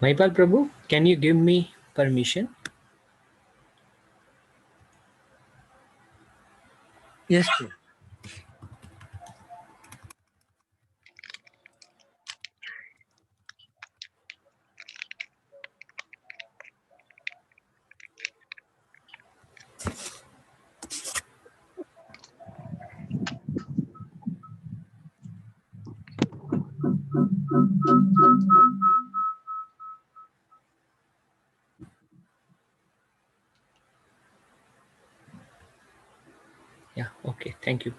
Maipal Prabhu, can you give me permission? Yes, sir. Yeah, okay, thank you.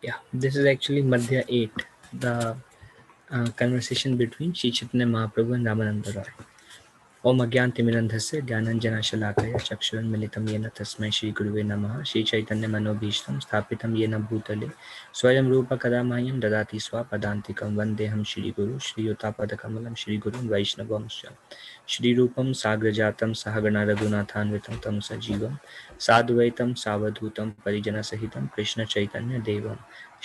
Yeah, this is actually Madhya 8, the conversation between Sri Chaitanya Mahaprabhu and Ramananda Roy. ओम अज्ञानतिमिरन्धस्य ज्ञानञ्जनशलाकया चक्षुरुन्मिलितं येन तस्मै श्रीगुरुवे नमः श्रीचैतन्यमनोभीष्टं स्थापितं येन भूतले स्वयं रूप कदा मह्यं ददाति स्वपदान्तिकं वन्देऽहं श्रीगुरुं श्रीयुतापदकमलं श्रीगुरुं वैष्णवंश्च श्रीरूपं साग्रजातं सहगण रघुनाथान्वितं तं सजीवं साद्वैतं सावधूतं परिजनसहितं कृष्णचैतन्यदेवं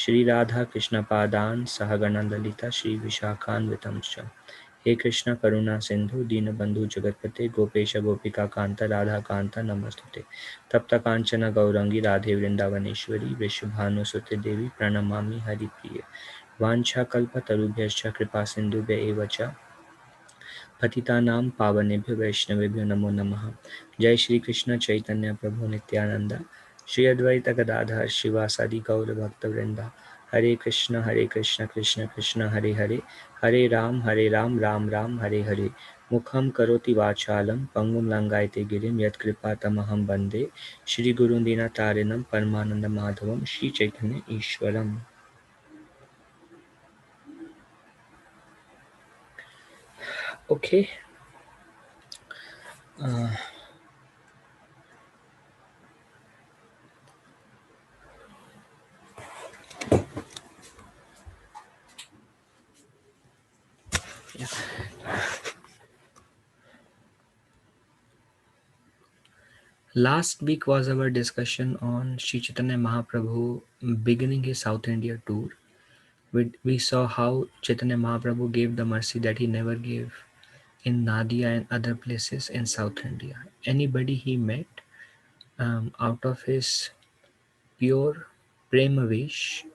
श्रीराधाकृष्णपादान् सहगणललिता श्रीविशाखान्वितं च हे कृष्ण करुणा सिंधु दीनबंधु जगतपते गोपेश गोपिका कांता राधा कांता नमस्तुते तप्त कांचन गौरंगी राधे वृंदावनेश्वरी वृषभानुसुते देवी प्रणमामि हरिप्रिये वाञ्छाकल्पतरुभ्यश्च कृपा सिन्धुभ्य एव च पतितानां पावनेभ्यो वैष्णवेभ्यो नमो नमः। जय श्री कृष्ण चैतन्य प्रभु नित्यानंद श्री अद्वैत गदाधर शिवासादि गौर भक्तवृंदा हरे कृष्ण कृष्ण कृष्ण हरे हरे हरे राम राम राम हरे हरे मुखं करोति वाचालं पंगुं लंगायते गिरिं यत्कृपातमहं वन्दे श्रीगुरुं दीनतारिणं परमानन्दमाधवं Sri Chaitanya ईश्वरम्। Okay. Uh, yeah. Last week was our discussion on Sri Chaitanya Mahaprabhu beginning his South India tour. We saw how Chaitanya Mahaprabhu gave the mercy that he never gave in Nadia and other places in South India. Anybody he met, out of his pure prema wish,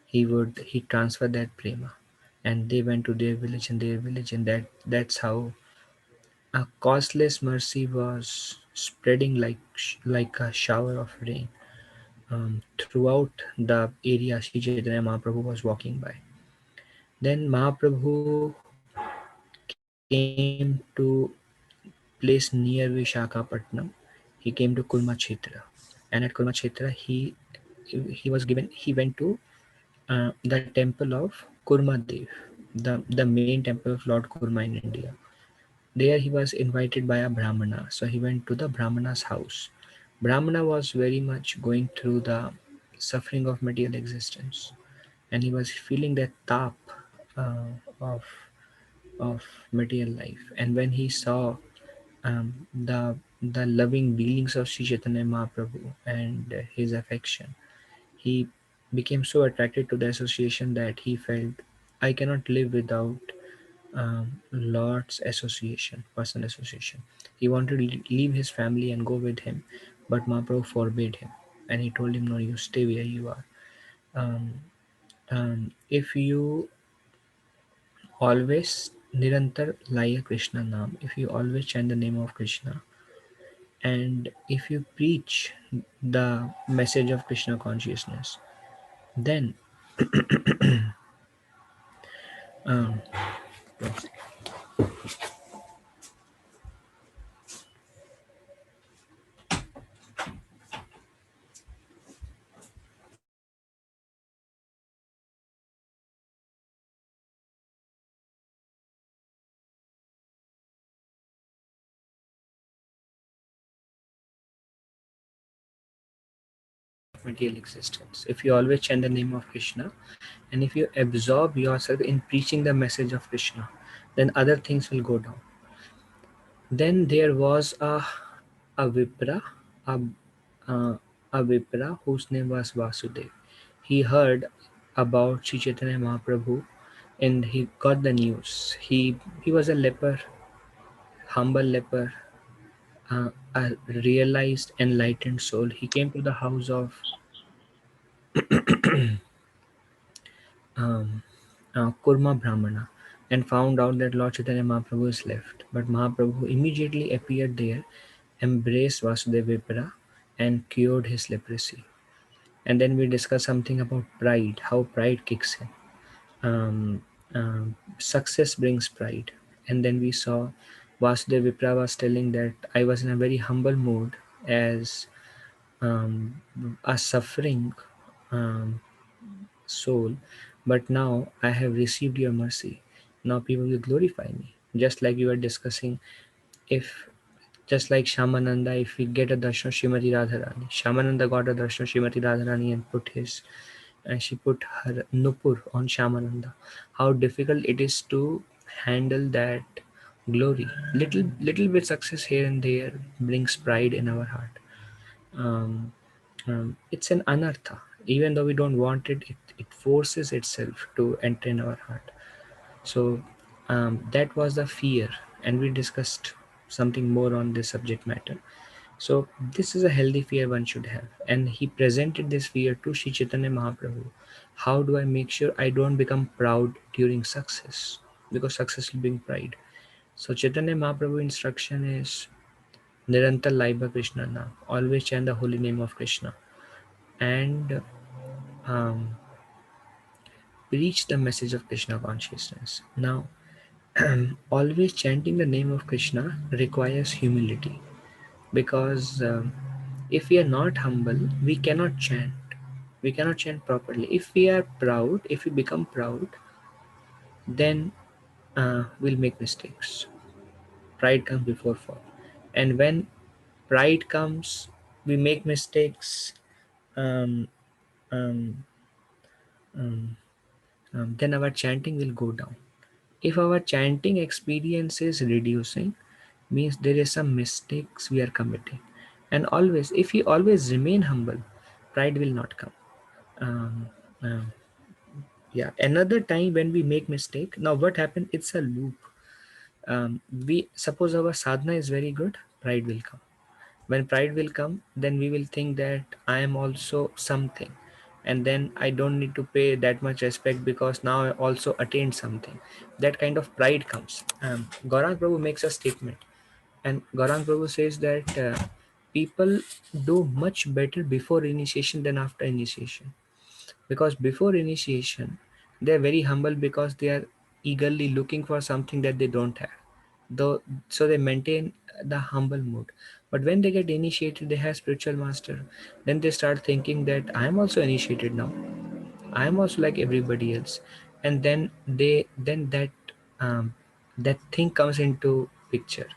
he transfer that prema, and they went to their village, and that's how a causeless mercy was spreading like a shower of rain throughout the area Sri Chaitanya Mahaprabhu was walking by. Then Mahaprabhu came to place near Vishakhapatnam. He came to Kurma Kshetra, and at Kurma Kshetra he went to the temple of Kurma Dev, the main temple of Lord Kurma in India. There he was invited by a Brahmana, so he went to the Brahmana's house. Brahmana was very much going through the suffering of material existence, and he was feeling that tap uh, of of material life. And when he saw the loving dealings of Sri Chaitanya Mahaprabhu and his affection, he became so attracted to the association that he felt, I cannot live without Lord's association, personal association. He wanted to leave his family and go with him, but Mahaprabhu forbade him, and he told him, "No, you stay where you are. Um, if you always nirantar laya Krishna naam, if you always chant the name of Krishna, and if you preach the message of Krishna consciousness, then um, of material existence. If you always chant the name of Krishna, and if you absorb yourself in preaching the message of Krishna, then other things will go down. Then there was a Vipra, a, uh, a Vipra whose name was Vasudev. He heard about Sri Chaitanya Mahaprabhu and he got the news. He was a leper, humble leper, a realized, enlightened soul. He came to the house of um, Kurma Brahmana and found out that Lord Chaitanya Mahaprabhu is left. But Mahaprabhu immediately appeared there, embraced Vasudeva Vipra, and cured his leprosy. And then we discussed something about pride, how pride kicks in. Success brings pride. And then we saw Vasudeva Vipra was telling that I was in a very humble mood as a suffering um, soul, but now I have received your mercy. Now people will glorify me. Just like we were discussing, if just like Shamananda, if we get a darshan of Srimati Radharani, Shamananda got a darshan of Srimati Radharani and she put her nupur on Shamananda. How difficult it is to handle that glory. Little bit success here and there brings pride in our heart. Um, it's an anartha. Even though we don't want it, it forces itself to enter in our heart. So that was the fear, and we discussed something more on this subject matter. So this is a healthy fear one should have, and he presented this fear to Sri Chaitanya Mahaprabhu. How do I make sure I don't become proud during success? Because success will bring pride. So Chaitanya Mahaprabhu instruction is Nirantar Laiba Krishna Nam. Always chant the holy name of Krishna and um, preach the message of Krishna consciousness. Now, always chanting the name of Krishna requires humility because if we are not humble, we cannot chant. We cannot chant properly. If we are proud, if we become proud, then we'll make mistakes. Pride comes before fall. And when pride comes, we make mistakes, um, um, um, then our chanting will go down. If our chanting experience is reducing, means there is some mistakes we are committing. And always, if we always remain humble, pride will not come. Um, um, yeah. Another time when we make mistake, now what happened? It's a loop. We suppose our sadhana is very good, pride will come. When pride will come, then we will think that I am also something, and then I don't need to pay that much respect because now I also attained something. That kind of pride comes. Gaurang Prabhu makes a statement, and Gaurang Prabhu says that people do much better before initiation than after initiation, because before initiation they are very humble because they are eagerly looking for something that they don't have, though, so they maintain the humble mood. But when they get initiated, they have spiritual master, then they start thinking that I am also initiated now, I am also like everybody else. And then um, that thing comes into picture,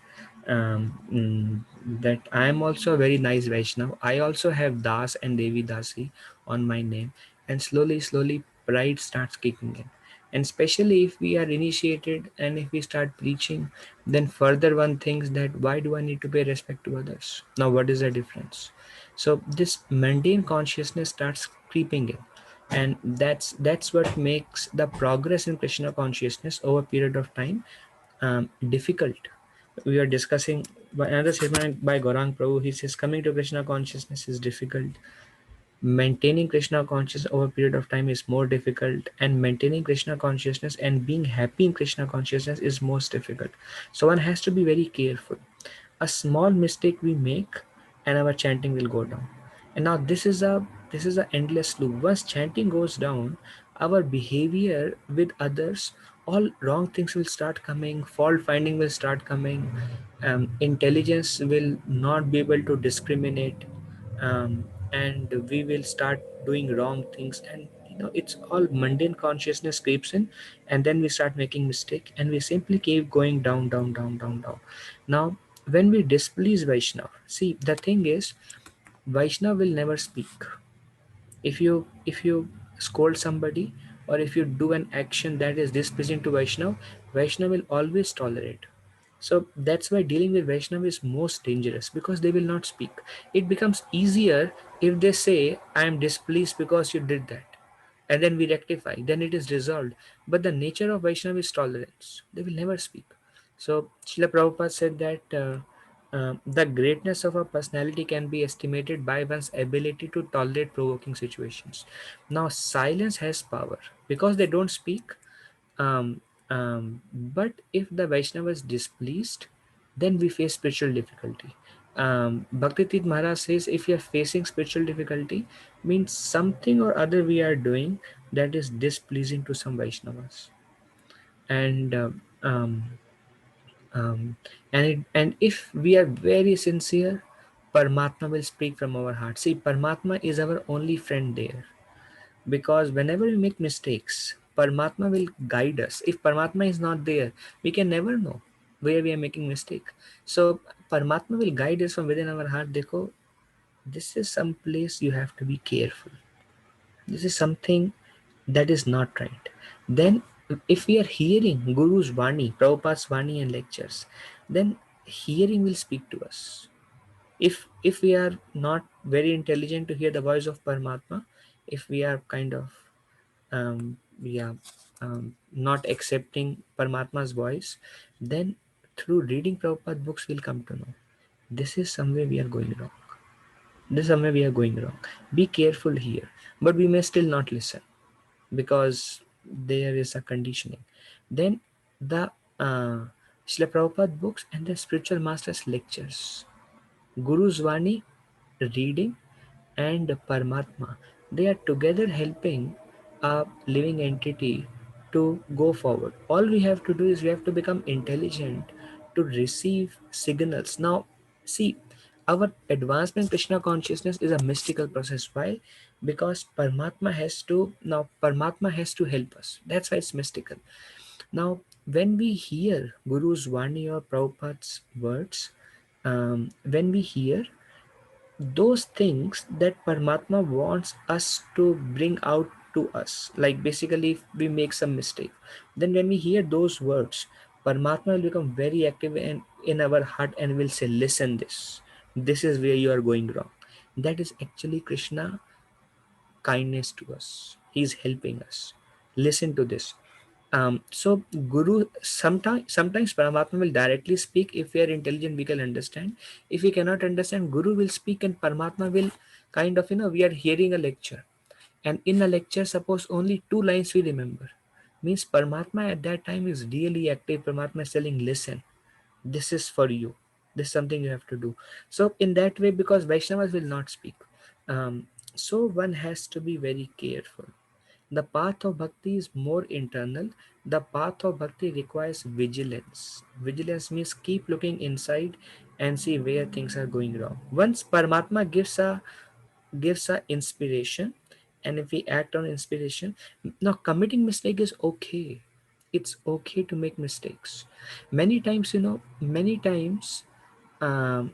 that I am also a very nice Vaishnav. I also have Das and Devi Dasi on my name, and slowly pride starts kicking in. And especially if we are initiated and if we start preaching, then further one thinks that why do I need to pay respect to others? Now what is the difference? So this mundane consciousness starts creeping in, and that's what makes the progress in Krishna consciousness over a period of time difficult. We are discussing another statement by Gaurang Prabhu. He says coming to Krishna consciousness is difficult, maintaining Krishna consciousness over a period of time is more difficult, and maintaining Krishna consciousness and being happy in Krishna consciousness is most difficult. So one has to be very careful. A small mistake we make and our chanting will go down. And now this is a endless loop. Once chanting goes down, our behavior with others, all wrong things will start coming, fault finding will start coming, intelligence will not be able to discriminate, and we will start doing wrong things, and it's all mundane consciousness creeps in, and then we start making mistake and we simply keep going down. Now when we displease Vaishnav, see, the thing is, Vaishnav will never speak. If you scold somebody, or if you do an action that is displeasing to Vaishnav, Vaishnav will always tolerate. So that's why dealing with Vaishnav is most dangerous, because they will not speak. It becomes easier if they say, I am displeased because you did that, and then we rectify, then it is resolved. But the nature of Vaishnav is tolerance. They will never speak. So Srila Prabhupada said that the greatness of a personality can be estimated by one's ability to tolerate provoking situations. Now, silence has power because they don't speak. um, but if the Vaishnava is displeased, then we face spiritual difficulty. Bhakti Tirth Maharaj says, if you are facing spiritual difficulty, means something or other we are doing that is displeasing to some Vaishnavas. And um, and if we are very sincere, Paramatma will speak from our heart. See, Paramatma is our only friend there, because whenever we make mistakes, Paramatma will guide us. If Paramatma is not there, we can never know where we are making mistake. So Paramatma will guide us from within our heart. Dekho, this is some place you have to be careful. This is something that is not right. Then if we are hearing Guru's Vani, Prabhupada's Vani and lectures, then hearing will speak to us. If we are not very intelligent to hear the voice of Paramatma, if we are kind of yeah, not accepting Paramatma's voice, then through reading Prabhupada books we'll come to know this is somewhere we are going wrong. This is somewhere we are going wrong. Be careful here. But we may still not listen because there is a conditioning. Then the Srila Prabhupada books and the spiritual masters lectures, Guru's Vani, reading, and Paramatma, they are together helping a living entity to go forward. All we have to do is we have to become intelligent to receive signals. Now, see, our advancement Krishna consciousness is a mystical process. Why? Because Paramatma has to help us. That's why it's mystical. Now, when we hear Guru's Vani or Prabhupada's words, when we hear those things that Paramatma wants us to bring out to us. Like basically, if we make some mistake, then when we hear those words, Paramatma will become very active in our heart and will say, listen this. This is where you are going wrong. That is actually Krishna kindness to us. He's helping us. Listen to this. So Guru sometimes Paramatma will directly speak. If we are intelligent, we can understand. If we cannot understand, Guru will speak and Paramatma will kind of, we are hearing a lecture. And in a lecture, suppose only two lines we remember. Means Paramatma at that time is really active. Paramatma is telling, listen, this is for you. This is something you have to do. So in that way, because Vaishnavas will not speak. So one has to be very careful. The path of bhakti is more internal. The path of bhakti requires vigilance. Vigilance means keep looking inside and see where things are going wrong. Once Paramatma gives a inspiration, and if we act on inspiration, now committing mistake is okay. It's okay to make mistakes. Many times, many times, um,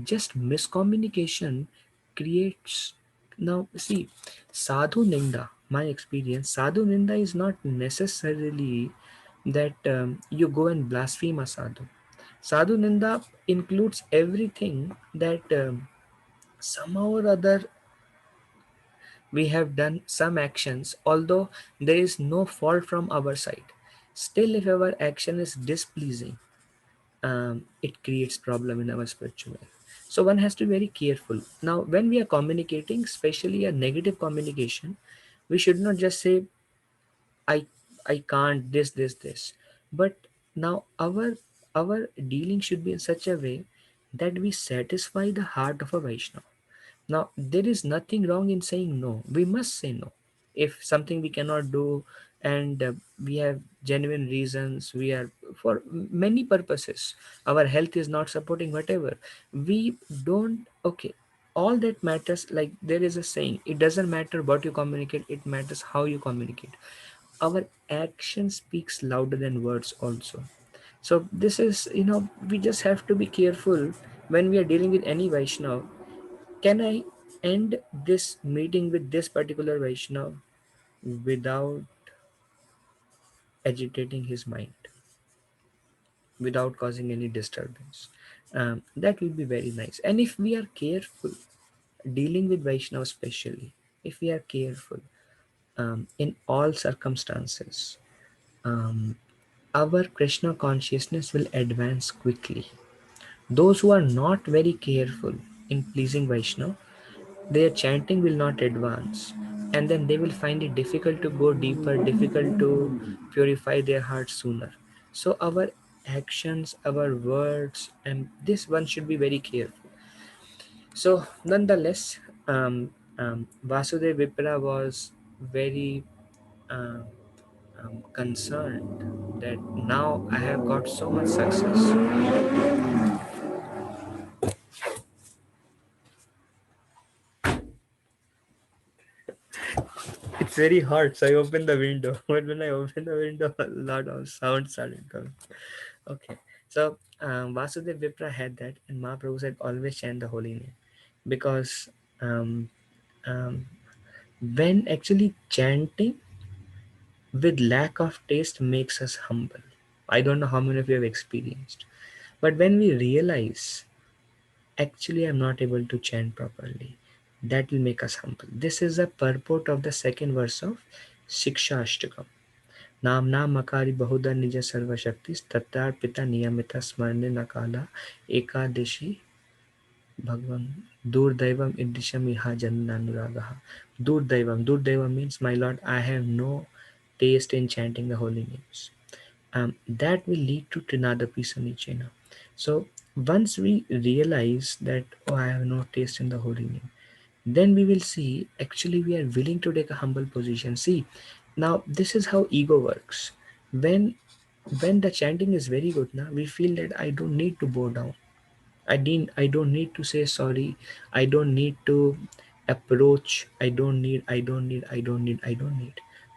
just miscommunication creates. Now see, sadhu ninda, my experience, sadhu ninda is not necessarily that you go and blaspheme a sadhu. Sadhu ninda includes everything that somehow or other we have done some actions, although there is no fault from our side. Still, if our action is displeasing, it creates problem in our spiritual life. So one has to be very careful. Now, when we are communicating, especially a negative communication, we should not just say, I I can't this. But now our dealing should be in such a way that we satisfy the heart of a Vaishnava. Now, there is nothing wrong in saying no. We must say no. If something we cannot do and we have genuine reasons, we are for many purposes, our health is not supporting whatever, we don't, okay. All that matters, like there is a saying, it doesn't matter what you communicate, it matters how you communicate. Our action speaks louder than words also. So this is, we just have to be careful when we are dealing with any Vaishnav. Can I? And this meeting with this particular Vaishnav without agitating his mind, without causing any disturbance, that will be very nice. And if we are careful dealing with Vaishnav, especially if we are careful in all circumstances, um, our Krishna consciousness will advance quickly. Those who are not very careful in pleasing Vaishnav, their chanting will not advance, and then they will find it difficult to go deeper, difficult to purify their hearts sooner. So, our actions, our words, and this one should be very careful. So, nonetheless, Vasudev Vipra was very uh, concerned that now I have got so much success. It's very hot, so I open the window. But when I open the window, a lot of sound started coming. Okay, so Vasudev Vipra had that, and Mahaprabhu said always chant the holy name, because um, um, when actually chanting with lack of taste makes us humble. I don't know how many of you have experienced, but when we realize actually I'm not able to chant properly, that will make us humble. This is the purport of the second verse of Shiksha Ashtakam. नामना मकारी बहुधा निज सर्वशक्ति तत्रार्पिता नियमित स्मरणे न काला एकादशी भगवान दूरदैवम idisham iha jananuragaha. Durदैवम means my Lord, I have no taste in chanting the holy names. That will lead to Trinadapi Samichena. So once we realize that, oh, I have no taste in the holy name, then we will see actually we are willing to take a humble position. See, now this is how ego works. When the chanting is very good, now we feel that I don't need to bow down. I don't need to say sorry. I don't need to approach. I don't need.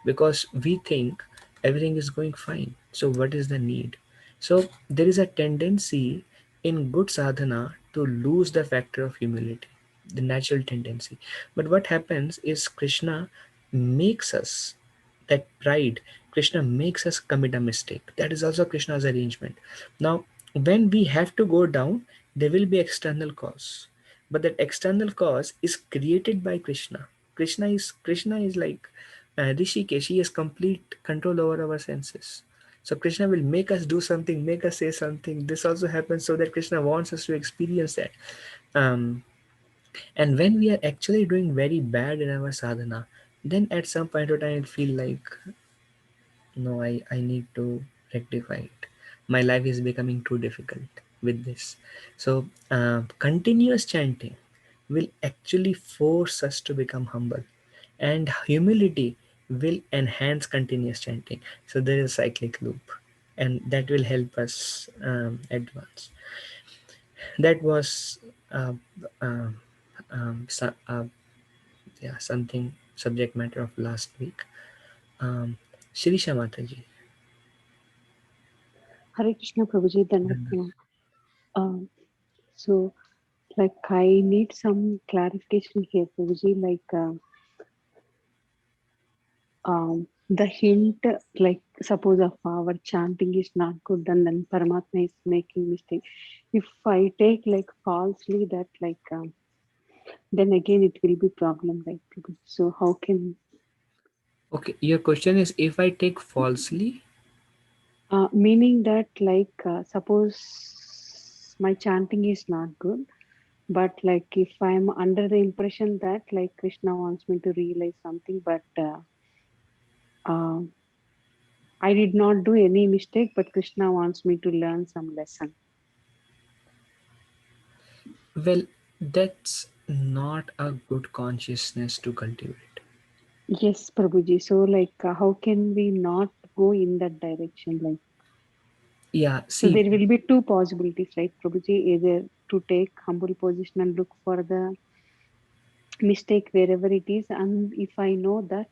Because we think everything is going fine. So what is the need? So there is a tendency in good sadhana to lose the factor of humility, the natural tendency. But what happens is Krishna makes us that pride. Krishna makes us commit a mistake. That is also Krishna's arrangement. Now, when we have to go down, there will be external cause, but that external cause is created by Krishna. Krishna is like Rishikesh. He has complete control over our senses. So Krishna will make us do something, make us say something. This also happens so that Krishna wants us to experience that. um, and when we are actually doing very bad in our sadhana, then at some point of time it feel like, no, I need to rectify it. My life is becoming too difficult with this. So continuous chanting will actually force us to become humble, and humility will enhance continuous chanting. So there is a cyclic loop, and that will help us advance. That was uh, um, so, yeah, something subject matter of last week. Shirisha Mataji. Hare Krishna Prabhuji, Dandavat. Um, so, like, I need some clarification here, Prabhuji. The hint, like, suppose if our chanting is not good, and then Paramatma is making mistake. If I take like falsely that, then again it will be problem, right, Prabhuji? So how can, Okay, your question is if I take falsely. meaning that suppose my chanting is not good, but like if I'm under the impression that like Krishna wants me to realize something, but uh, I did not do any mistake, but Krishna wants me to learn some lesson. Well, that's not a good consciousness to cultivate. Yes, Prabhuji. So how can we not go in that direction? Like, Yeah, so see, there will be two possibilities, right, Prabhuji? Either to take humble position and look for the mistake wherever it is, and if I know that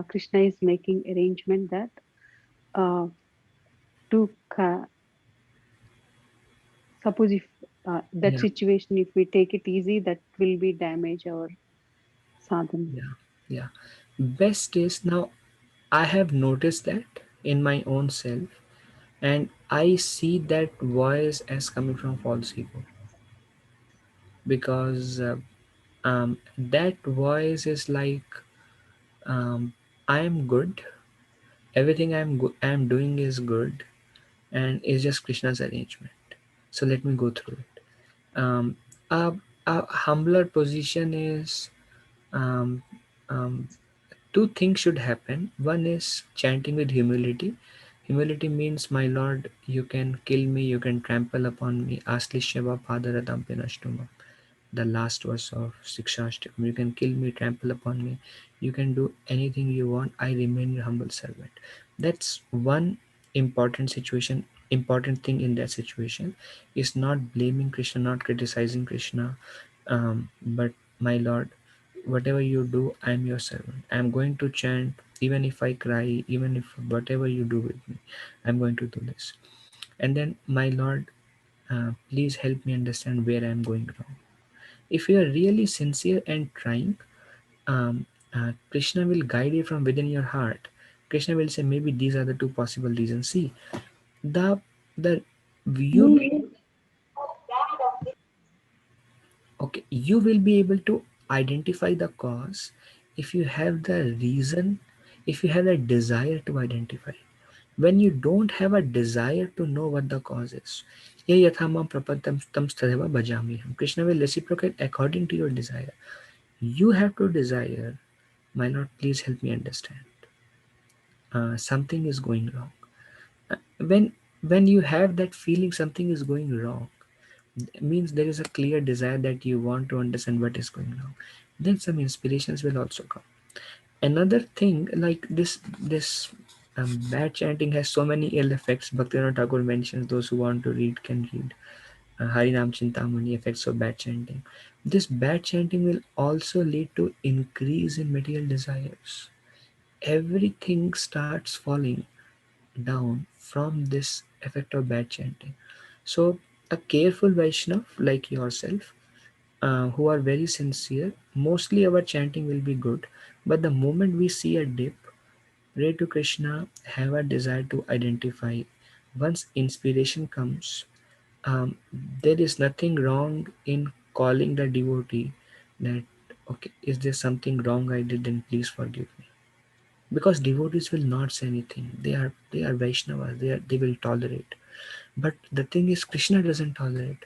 Krishna is making arrangement that uh, to suppose if that yeah, situation, if we take it easy, that will be damage our. sadhana. Yeah, yeah. Best is now I have noticed that in my own self, and I see that voice as coming from false ego because that voice is like um, I am good, everything I am doing is good, and it's just Krishna's arrangement. So let me go through it. Um, a, a humbler position is um, um, two things should happen. One is chanting with humility. Humility means, my Lord, you can kill me, you can trample upon me. Asli Shiva Padaratam Pinashtuma, the last verse of Sikshashtakam. You can kill me, trample upon me, you can do anything you want. I remain your humble servant. That's one important situation. Important thing in that situation is not blaming Krishna, not criticizing Krishna, but my Lord, whatever you do, I am your servant. I am going to chant, even if I cry, even if whatever you do with me, I'm going to do this. And then, my Lord, please help me understand where I am going wrong. If you are really sincere and trying, Krishna will guide you from within your heart. Krishna will say, maybe these are the two possible reasons. See, the the you okay, you will be able to identify the cause if you have the reason, if you have a desire to identify. When you don't have a desire to know what the cause is, "Ye yathamam prapaddam tam tadeva bhajamiham." Krishna will reciprocate according to your desire. You have to desire, my Lord, please help me understand. Something is going wrong. When you have that feeling something is going wrong, it means there is a clear desire that you want to understand what is going wrong. Then some inspirations will also come. Another thing, like this bad chanting has so many ill effects. Bhaktivinoda Thakur mentions, those who want to read can read. Harinam Chintamani, effects of bad chanting. This bad chanting will also lead to increase in material desires. Everything starts falling down from this effect of bad chanting. So a careful Vaishnav like yourself, who are very sincere, mostly our chanting will be good. But the moment we see a dip, pray to Krishna, have a desire to identify. Once inspiration comes, there is nothing wrong in calling the devotee that, okay, is there something wrong I did, then please forgive me. Because devotees will not say anything. They are Vaishnavas, they will tolerate. But the thing is, Krishna doesn't tolerate.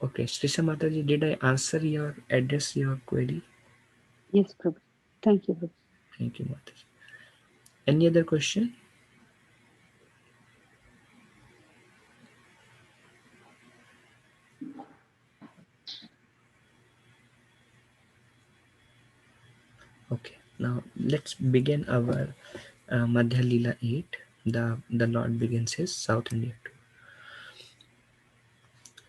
Okay, Srisha Mataji, did I answer your address your query? Yes, Prabhu. Thank you, Prabhu. Thank you, Mataji. Any other question? Okay, now let's begin our Madhya Lila 8. The Lord begins his South India tour.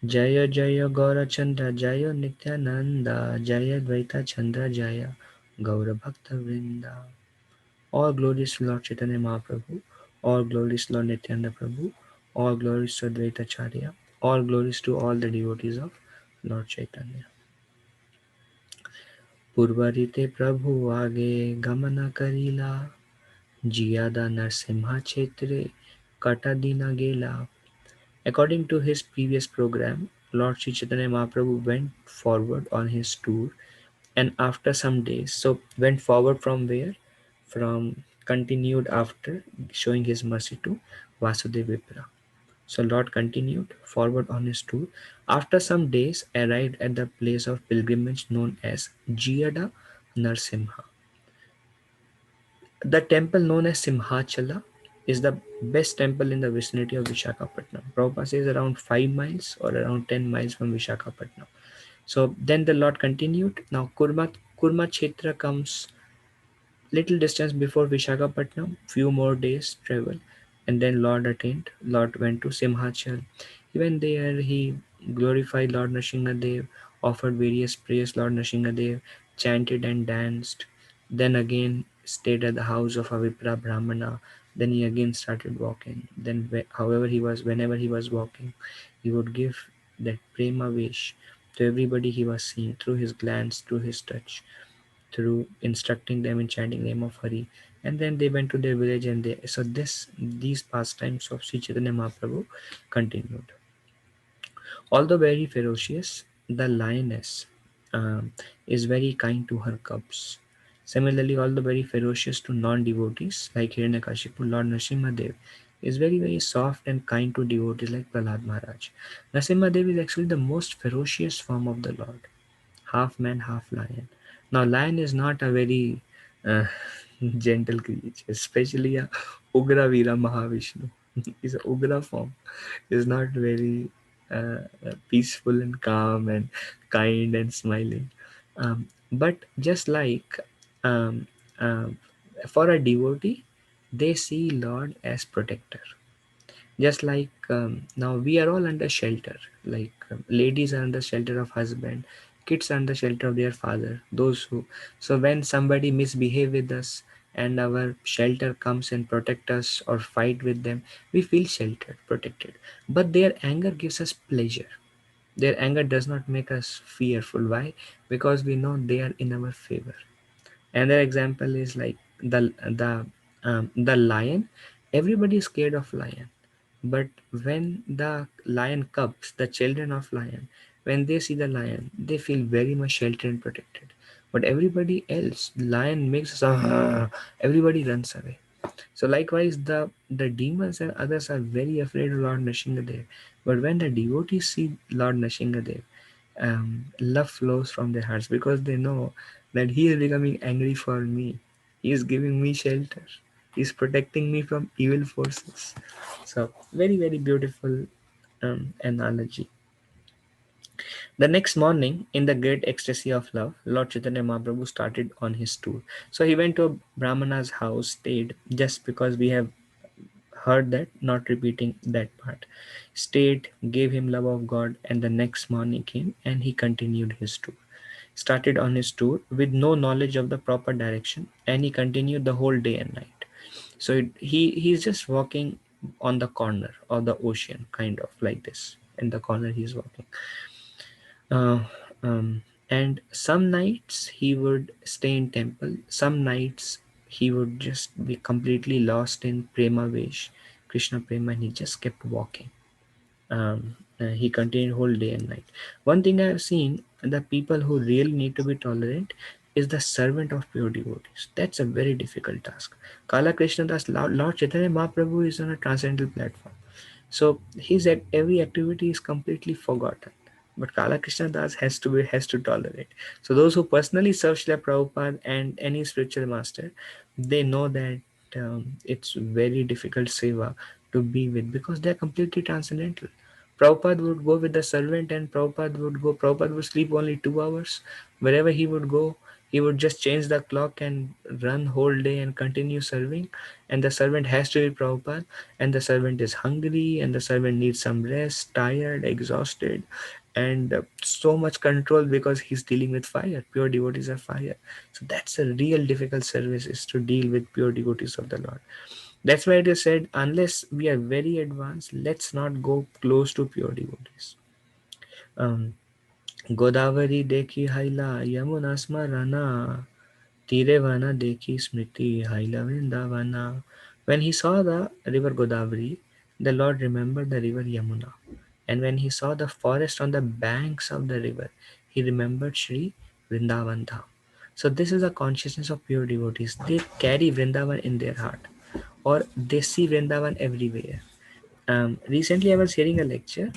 Jaya Jaya Gaurachandra Jaya Nityananda Jaya Dvaita Chandra Jaya Gaura Bhakta Vrinda. All glories to Lord Chaitanya Mahaprabhu, all glories to Lord Nityananda Prabhu, all glories to Advaita Charya, all glories to all the devotees of Lord Chaitanya. पूर्वरिते प्रभु आगे गमन करीला जियादा नरसिम्हा क्षेत्रे कटा दीना गेला. According to his previous program, Lord Sri Chaitanya Mahaprabhu went forward on his tour, and after some days, so went forward from where? From continued after showing his mercy to Vasudev Vipra. So Lord continued forward on his tour. After some days, arrived at the place of pilgrimage known as Jiyada Narsimha. The temple known as Simhachala is the best temple in the vicinity of Vishakhapatnam. Prabhupada says around 5 miles or around 10 miles from Vishakhapatnam. So then the Lord continued. Now Kurma Kshetra comes little distance before Vishakhapatnam, few more days travel, and then Lord went to Simhachal. Even there he glorified Lord Nrsimhadev, offered various prayers Lord Nrsimhadev, chanted and danced. Then again stayed at the house of a Vipra Brahmana. Then he again started walking. Then whenever he was walking, he would give that prema wish To everybody he was seen through his glance, through his touch, through instructing them in chanting name of Hari. And then they went to their village, and these pastimes of Sri Chaitanya Mahaprabhu continued. Although very ferocious, the lioness is very kind to her cubs. Similarly, although very ferocious to non-devotees like Hiranyakashipu, Lord Nrsimhadev is very very soft and kind to devotees like Prahlad Maharaj. Nrsimhadev is actually the most ferocious form of the Lord, half man, half lion. Now, lion is not a very uh, gentle creature, especially a Ugra Veera Mahavishnu. Is a Ugra form. Is not very peaceful and calm and kind and smiling. But just like um, um, for a devotee, they see Lord as protector. Just like now we are all under shelter, like ladies are under shelter of husband, kids are under shelter of their father, those who, so when somebody misbehave with us and our shelter comes and protect us or fight with them, we feel sheltered, protected. But their anger gives us pleasure. Their anger does not make us fearful. Why? Because we know they are in our favor. Another example is like the lion. Everybody is scared of lion, but when the lion cubs, the children of lion, when they see the lion, they feel very much sheltered and protected. But everybody else, lion makes everybody runs away. So likewise, the demons and others are very afraid of Lord Nrsimhadev. But when the devotees see Lord Nrsimhadev, love flows from their hearts because they know that he is becoming angry for me. He is giving me shelter. He is protecting me from evil forces. So very very beautiful analogy. The next morning, in the great ecstasy of love, Lord Chaitanya Mahaprabhu started on his tour. So he went to a Brahmana's house, stayed, just because we have heard that, not repeating that part. Stayed, gave him love of God, and the next morning came and he continued his tour. Started on his tour with no knowledge of the proper direction, and he continued the whole day and night. So he's just walking on the corner of the ocean, kind of like this. In the corner he's walking. Uh, and some nights he would stay in temple. Some nights he would just be completely lost in prema vesh, Krishna prema, and he just kept walking. He continued whole day and night. One thing I have seen, the people who really need to be tolerant is the servant of pure devotees. That's a very difficult task. Kala Krishna Das, Lord Chaitanya Mahaprabhu is on a transcendental platform. So every activity is completely forgotten. But Kala Krishna Das has to tolerate. So those who personally serve Srila Prabhupada and any spiritual master, they know that it's very difficult seva to be with because they're completely transcendental. Prabhupada would go with the servant and Prabhupada would sleep only 2 hours. Wherever he would go, he would just change the clock and run whole day and continue serving. And the servant has to be Prabhupada, and the servant is hungry, and the servant needs some rest, tired, exhausted, and so much control because he's dealing with fire. Pure devotees are fire. So that's a real difficult service, is to deal with pure devotees of the Lord. That's why it is said, unless we are very advanced, let's not go close to pure devotees. Um, Godavari dekhi haila, Yamuna smarana, Tirevana dekhi smriti, haila vrindavana. When he saw the river Godavari, the Lord remembered the river Yamuna. And when he saw the forest on the banks of the river, he remembered Sri Vrindavan Dham. So this is a consciousness of pure devotees. They carry Vrindavan in their heart, or they see Vrindavan everywhere. Recently, I was hearing a lecture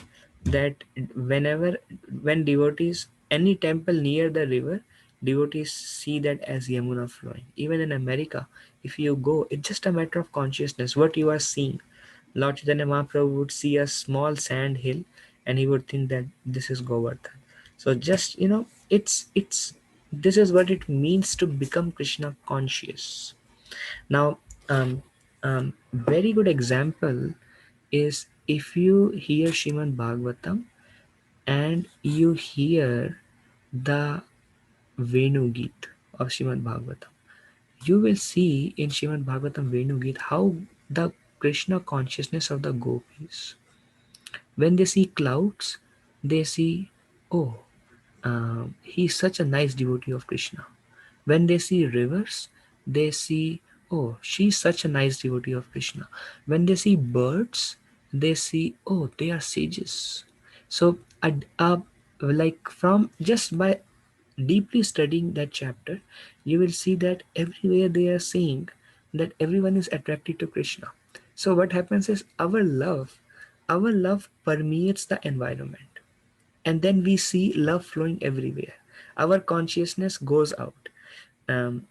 that when devotees, any temple near the river, devotees see that as Yamuna flowing. Even in America, if you go, it's just a matter of consciousness, what you are seeing. Lord Chaitanya Mahaprabhu would see a small sand hill and he would think that this is Govardhan. So just, it's this is what it means to become Krishna conscious. Now, very good example is if you hear Shrimad Bhagavatam and you hear the Venu Geet of Shrimad Bhagavatam, you will see in Shrimad Bhagavatam Venu Geet how the Krishna consciousness of the gopis, when they see clouds, they see, oh, He's such a nice devotee of Krishna. When they see rivers, they see, oh, she's such a nice devotee of Krishna. When they see birds, they see, oh, they are sages. So, like from just by deeply studying that chapter, you will see that everywhere they are saying that everyone is attracted to Krishna. So, what happens is our love permeates the environment, and then we see love flowing everywhere. Our consciousness goes out. um,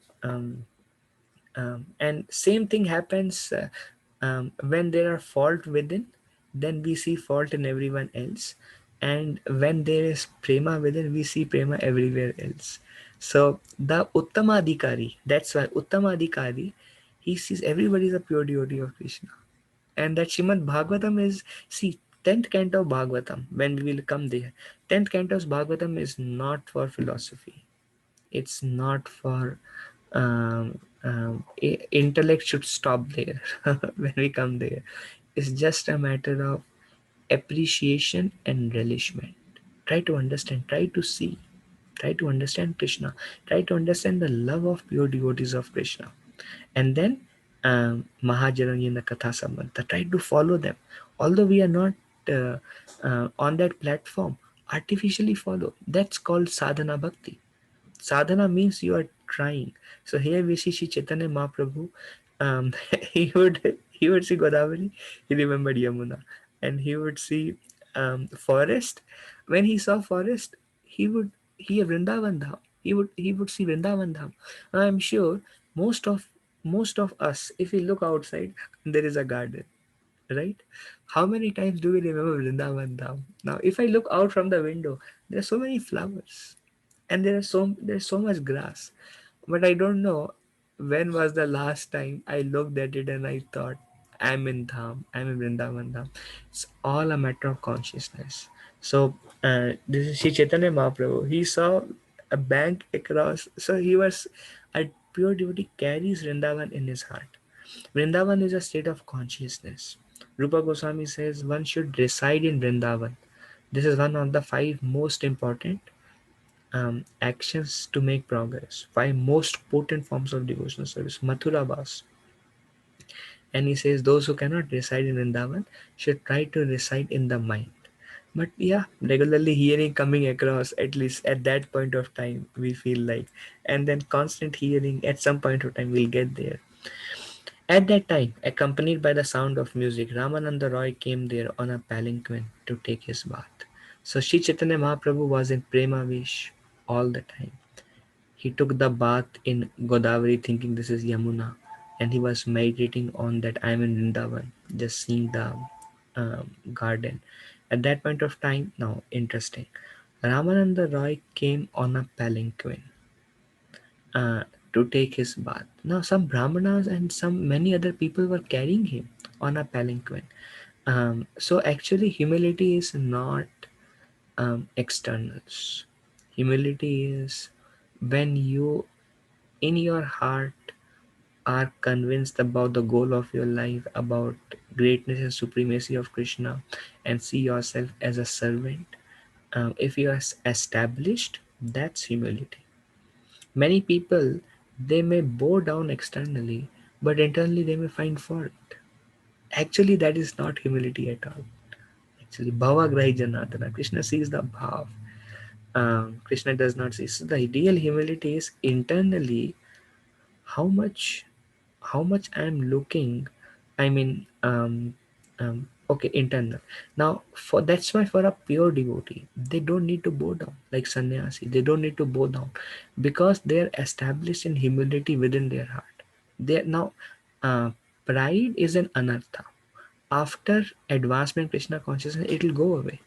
um, and same thing happens when there are fault within, then we see fault in everyone else, and when there is prema within, we see prema everywhere else. So the uttamadhikari, that's why uttamadhikari, he sees everybody is a pure devotee of Krishna. And that Shrimad Bhagavatam is, see, 10th canto of Bhagavatam, when we will come there, 10th canto of Bhagavatam is not for philosophy. It's not for intellect should stop there when we come there. It's just a matter of appreciation and relishment. Try to understand, try to see, try to understand Krishna, try to understand the love of pure devotees of Krishna. And then Mahajarani and the Katha Sambandha, try to follow them. Although we are not uh, on that platform, artificially follow. That's called sadhana bhakti. Sadhana means you are trying. So here we see Shri Chaitanya Mahaprabhu. Um, he would see Godavari, he remembered Yamuna, and he would see forest. When he saw forest, he would hear Vrindavan Dham. He would see Vrindavan Dham. I'm sure most of most of us, if we look outside, there is a garden, right? How many times do we remember Vrindavan Dham? Now, if I look out from the window, there are so many flowers, and there's so much grass, but I don't know when was the last time I looked at it and I thought, I'm in Vrindavan Dham. It's all a matter of consciousness. So this is Sri Chaitanya Mahaprabhu. He saw a bank across, so he was a pure devotee carries Vrindavan in his heart. Vrindavan is a state of consciousness. Rupa Goswami says one should reside in Vrindavan. This is one of the five most important actions to make progress. Five most potent forms of devotional service. Mathura Bas. And he says those who cannot reside in Vrindavan should try to reside in the mind. But yeah, regularly hearing coming across, at least at that point of time, we feel like, and then constant hearing at some point of time we'll get there. At that time, accompanied by the sound of music, Ramananda Roy came there on a palanquin to take his bath. So Sri Chaitanya Mahaprabhu was in Premavish all the time. He took the bath in Godavari thinking this is Yamuna, and he was meditating on that I am in Vrindavan, just seeing the garden. At that point of time, now interesting, Ramananda Roy came on a palanquin uh, to take his bath. Now, some Brahmanas and some many other people were carrying him on a palanquin. So, actually, humility is not externals. Humility is when you, in your heart, are convinced about the goal of your life, about greatness and supremacy of Krishna, and see yourself as a servant. If you are established, that's humility. Many people, they may bow down externally, but internally they may find fault. Actually, that is not humility at all. Actually, bhava grahi janatana. Krishna sees the bhav. Krishna does not see. So the real humility is internally how much I am looking. I mean, okay, internal. Now, for that's why for a pure devotee, they don't need to bow down like sannyasi. They don't need to bow down because they are established in humility within their heart. They now, uh, pride is an anartha. After advancement Krishna consciousness, it will go away.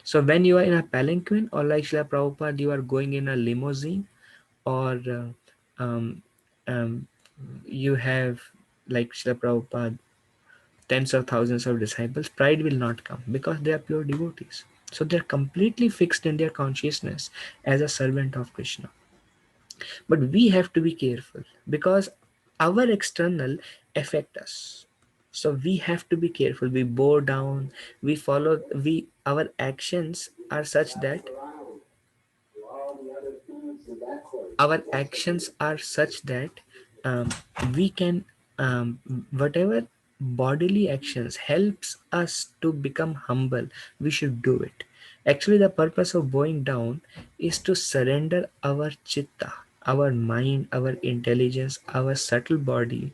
So when you are in a palanquin or like Srila Prabhupada, you are going in a limousine, or um, um, you have like Srila Prabhupada tens of thousands of disciples, pride will not come because they are pure devotees. So they are completely fixed in their consciousness as a servant of Krishna. But we have to be careful because our external affect us. So we have to be careful. We bow down, we follow, we our actions are such that our actions are such that um, we can whatever bodily actions helps us to become humble, we should do it. Actually, the purpose of bowing down is to surrender our chitta, our mind, our intelligence, our subtle body.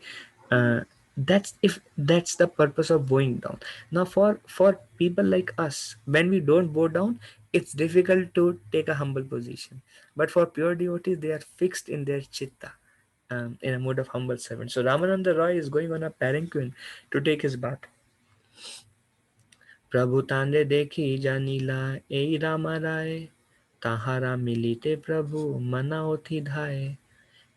That's the purpose of bowing down. Now, for people like us, when we don't bow down, it's difficult to take a humble position. But for pure devotees, they are fixed in their chitta, in a mode of humble servant. So Ramananda Roy is going on a palanquin to take his bath. प्रभु तांडे देखी जानीला ए रामा राय, ताहारा मिलीते प्रभु मना ओथी धाय.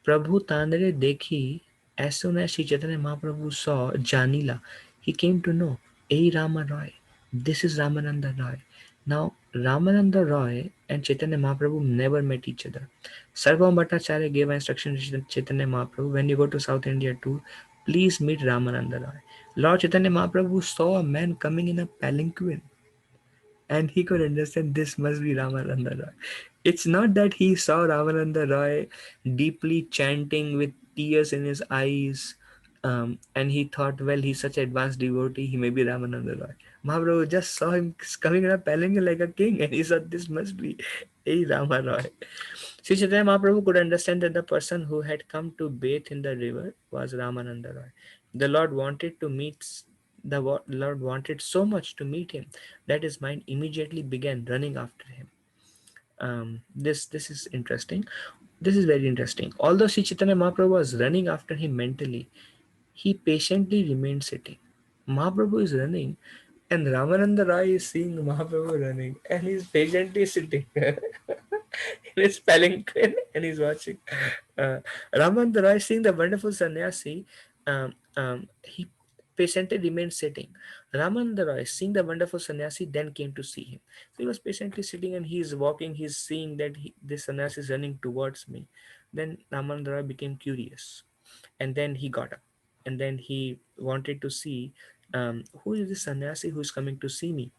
Prabhu Tandre Dekhi, as soon as Sri Chaitanya Mahaprabhu saw Janila, he came to know, Ei Rama Roy, this is Ramananda Roy. Now, Ramananda Roy and Chaitanya Mahaprabhu never met each other. Sarvabhauma Bhattacharya gave instruction to Chaitanya Mahaprabhu, when you go to South India too, please meet Ramananda Roy. Lord Chaitanya Mahaprabhu saw a man coming in a palanquin, and he could understand this must be Ramananda Roy. It's not that he saw Ramananda Roy deeply chanting with tears in his eyes, and he thought, well, he's such an advanced devotee, he may be Ramananda Roy. Mahaprabhu just saw him coming in a palanquin like a king, and he thought this must be a Rama Roy. Sri Chaitanya Mahaprabhu could understand that the person who had come to bathe in the river was Ramananda Roy. The Lord wanted to meet Lord wanted so much to meet him that his mind immediately began running after him. This is interesting. This is very interesting. Although Sri Chaitanya Mahaprabhu was running after him mentally, he patiently remained sitting. Mahaprabhu is running, and Ramananda Roy is seeing Mahaprabhu running, and he's patiently sitting in his palanquin and he's watching. Uh, Ramananda Roy, seeing the wonderful sannyasi, he patiently remained sitting. Ramananda Roy, seeing the wonderful sannyasi, then came to see him. So he was patiently sitting and he's walking, he's seeing that this sannyasi is running towards me. Then Ramananda Roy became curious, and then he got up, and then he wanted to see, who is this sannyasi who is coming to see me.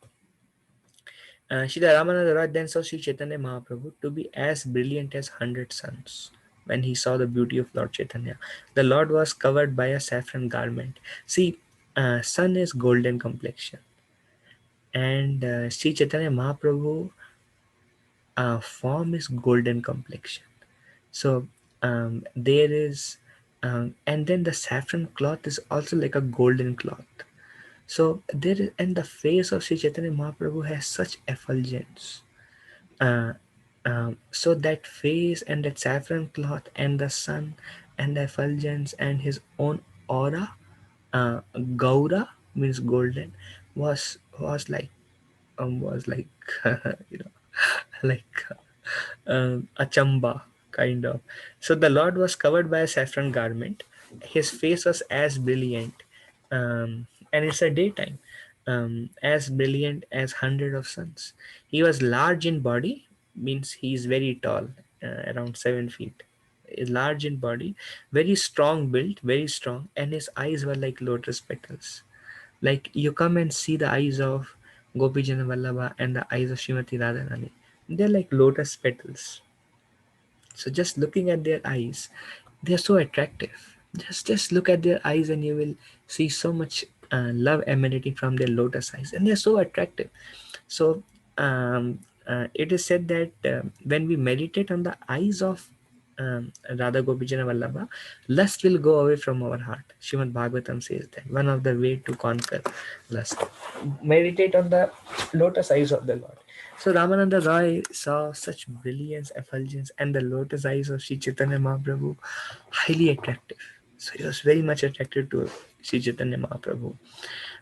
Srila Ramananda Raj then saw Sri Chaitanya Mahaprabhu to be as brilliant as 100 suns. When he saw the beauty of Lord Chaitanya, the Lord was covered by a saffron garment. See, sun is golden complexion, and Sri Chaitanya Mahaprabhu form is golden complexion. So there is, and then the saffron cloth is also like a golden cloth. So there is, and the face of Sri Chaitanya Mahaprabhu has such effulgence. Uh, so that face and that saffron cloth and the sun and the effulgence and his own aura, Gaura means golden, was like you know like a chamba kind of. So the Lord was covered by a saffron garment. His face was as brilliant, and it's a daytime, as brilliant as hundred of suns. He was large in body, means he is very tall, around 7 feet. Large in body, very strong built, very strong, and his eyes were like lotus petals. Like you come and see the eyes of Gopijana Vallabha and the eyes of Srimati Radharani. They're like lotus petals. So just looking at their eyes, they're so attractive. Just look at their eyes and you will see so much love emanating from their lotus eyes, and they're so attractive. So it is said that when we meditate on the eyes of Radha Gopijana Vallabha, lust will go away from our heart. Srimad Bhagavatam says that one of the way to conquer lust, meditate on the lotus eyes of the Lord. So Ramananda Roy saw such brilliance, effulgence, and the lotus eyes of Sri Chaitanya Mahaprabhu highly attractive. So he was very much attracted to Sri Chaitanya Mahaprabhu.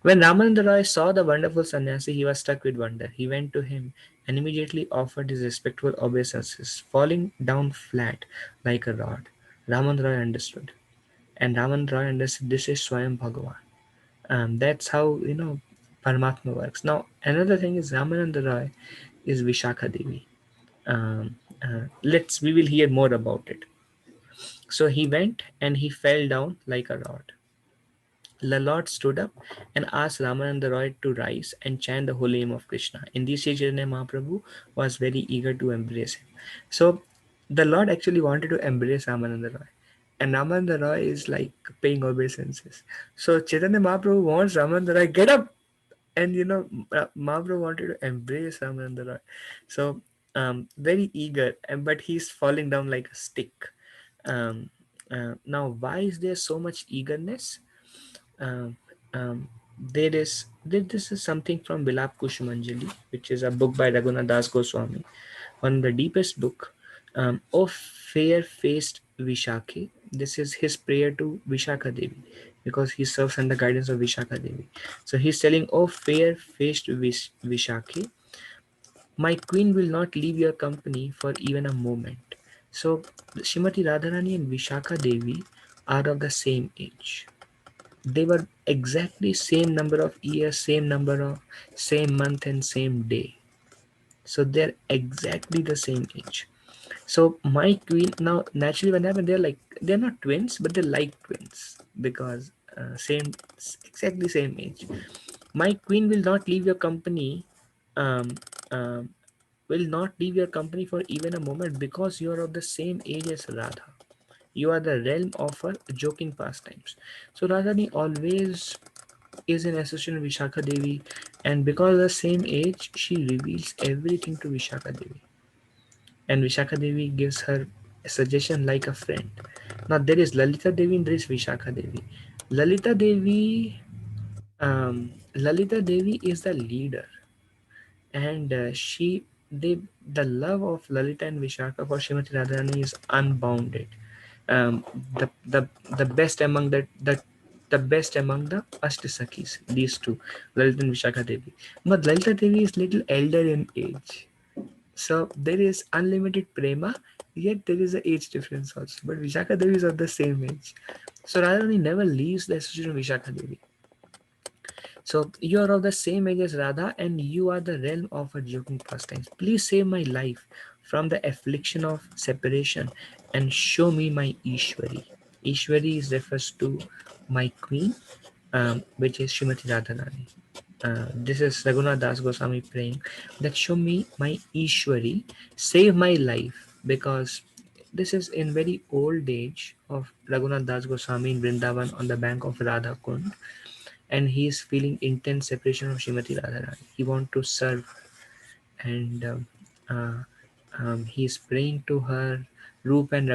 When Ramananda Roy saw the wonderful sannyasi, he was struck with wonder. He went to him and immediately offered his respectful obeisances, falling down flat like a rod. Ramananda Roy understood. And Ramananda Roy understood this is Swayam Bhagavan. That's how, Paramatma works. Now, another thing is Ramananda Roy is Vishakha Devi. We will hear more about it. So he went and he fell down like a rod. The Lord stood up and asked Ramananda Roy to rise and chant the holy name of Krishna. In this, Chaitanya Mahaprabhu was very eager to embrace him. So The Lord actually wanted to embrace Ramananda Roy, and Ramananda Roy is like paying obeisances. So Chaitanya Mahaprabhu wants Ramananda Roy, get up, and Mahaprabhu wanted to embrace Ramananda Roy. So very eager, but he's falling down like a stick. Um, now, why is there so much eagerness? Um, this is something from Vilap Kushumanjali, which is a book by Raghunath Das Goswami, one of the deepest book. O fair-faced Vishakhi. This is his prayer to Vishakha Devi, because he serves under guidance of Vishakha Devi. So he's telling, "O fair-faced Vishakhi, my queen will not leave your company for even a moment." So Shrimati Radharani and Vishakha Devi are of the same age. They were exactly same number of years, same number of same month and same day. So they're exactly the same age. So my queen, now naturally when happened, they're not twins, but they're like twins, because same, exactly same age. My queen will not leave your company, um, um, will not leave your company for even a moment, because you are of the same age as Radha. You are the realm of her joking pastimes. So Radhani always is in association with Vishakha Devi, and because of the same age, she reveals everything to Vishakha Devi, and Vishakha Devi gives her a suggestion like a friend. Now there is Lalita Devi and there is Vishakha Devi. Lalita Devi, Lalita Devi is the leader, and they the love of Lalita and Vishakha for Srimati Radharani is unbounded. Um, the the the best among the best among the Ashtasakis, these two, Lalita and Vishakha Devi. But Lalita Devi is little elder in age. So there is unlimited prema, yet there is an age difference also. But Vishakha Devi is of the same age. So Radharani never leaves the association of Vishakha Devi. So you are of the same age as Radha, and you are the realm of her joking pastimes. Please save my life from the affliction of separation and show me my Ishwari. Ishwari is refers to my queen, which is Srimati Radharani. This is Raghunath Das Goswami praying that show me my Ishwari, save my life, because this is in very old age of Raghunath Das Goswami in Vrindavan on the bank of Radha Kund, and he is feeling intense separation of Srimati Radharani. He wants to serve, and uh, he is praying to her. Roop and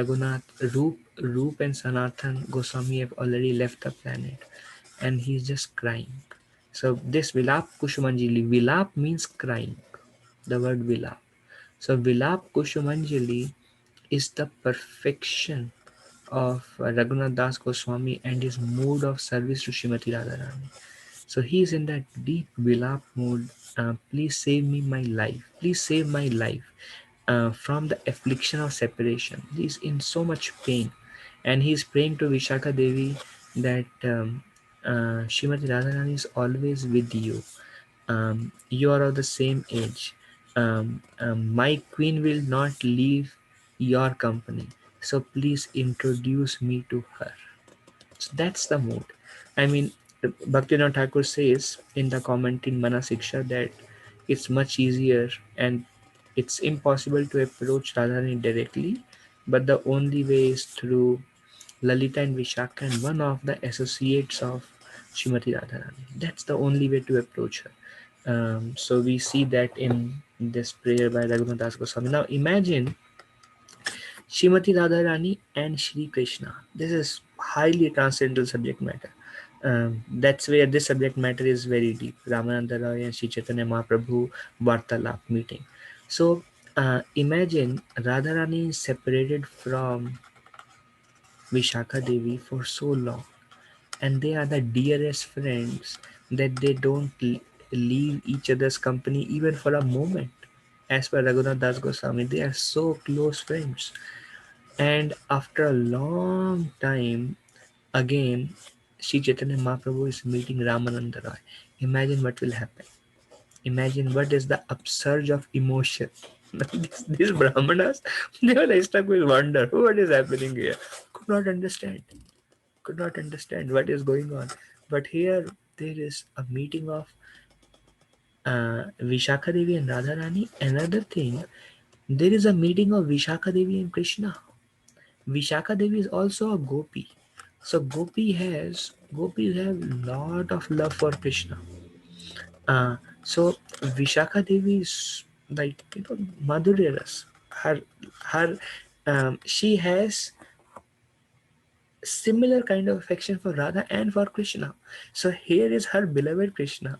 Sanatan Goswami have already left the planet, and he's just crying. So this Vilap Kushumanjali, Vilap means crying, the word Vilap. So Vilap Kushumanjali is the perfection of Raghunath Das Goswami and his mood of service to Srimati Radharani. So he is in that deep Vilap mode. Please save me my life. Please save my life from the affliction of separation. He is in so much pain, and he is praying to Vishakha Devi that Srimati Radharani is always with you. You are of the same age. My queen will not leave your company. So please introduce me to her. So that's the mood. I mean, Bhaktivinoda Thakur says in the comment in Mana Siksha that it's much easier and it's impossible to approach Radharani directly, but the only way is through Lalita and Vishakha and one of the associates of Srimati Radharani. That's the only way to approach her. So we see that in this prayer by Raghunath Das Goswami. Now imagine Srimati Radharani and Shri Krishna. This is highly transcendental subject matter. That's where this subject matter is very deep. Ramananda Roy and Sri Chaitanya Mahaprabhu Vartalap meeting. So imagine Radharani is separated from Vishakha Devi for so long, and they are the dearest friends that they don't leave each other's company even for a moment. As per Raghunath Das Goswami, they are so close friends. And after a long time, again, Sri Chaitanya Mahaprabhu is meeting Ramananda Roy. Imagine what will happen. Imagine what is the upsurge of emotion. These Brahmanas, they were like stuck with wonder. What is happening here? Could not understand. Could not understand what is going on. But here there is a meeting of Vishakha Devi and Radharani. Another thing, There is a meeting of Vishaka Devi and Krishna. Vishaka Devi is also a gopi. So gopis have lot of love for Krishna. So Vishaka Devi is like Madhurya Ras. Her she has similar kind of affection for Radha and for Krishna. So here is her beloved Krishna,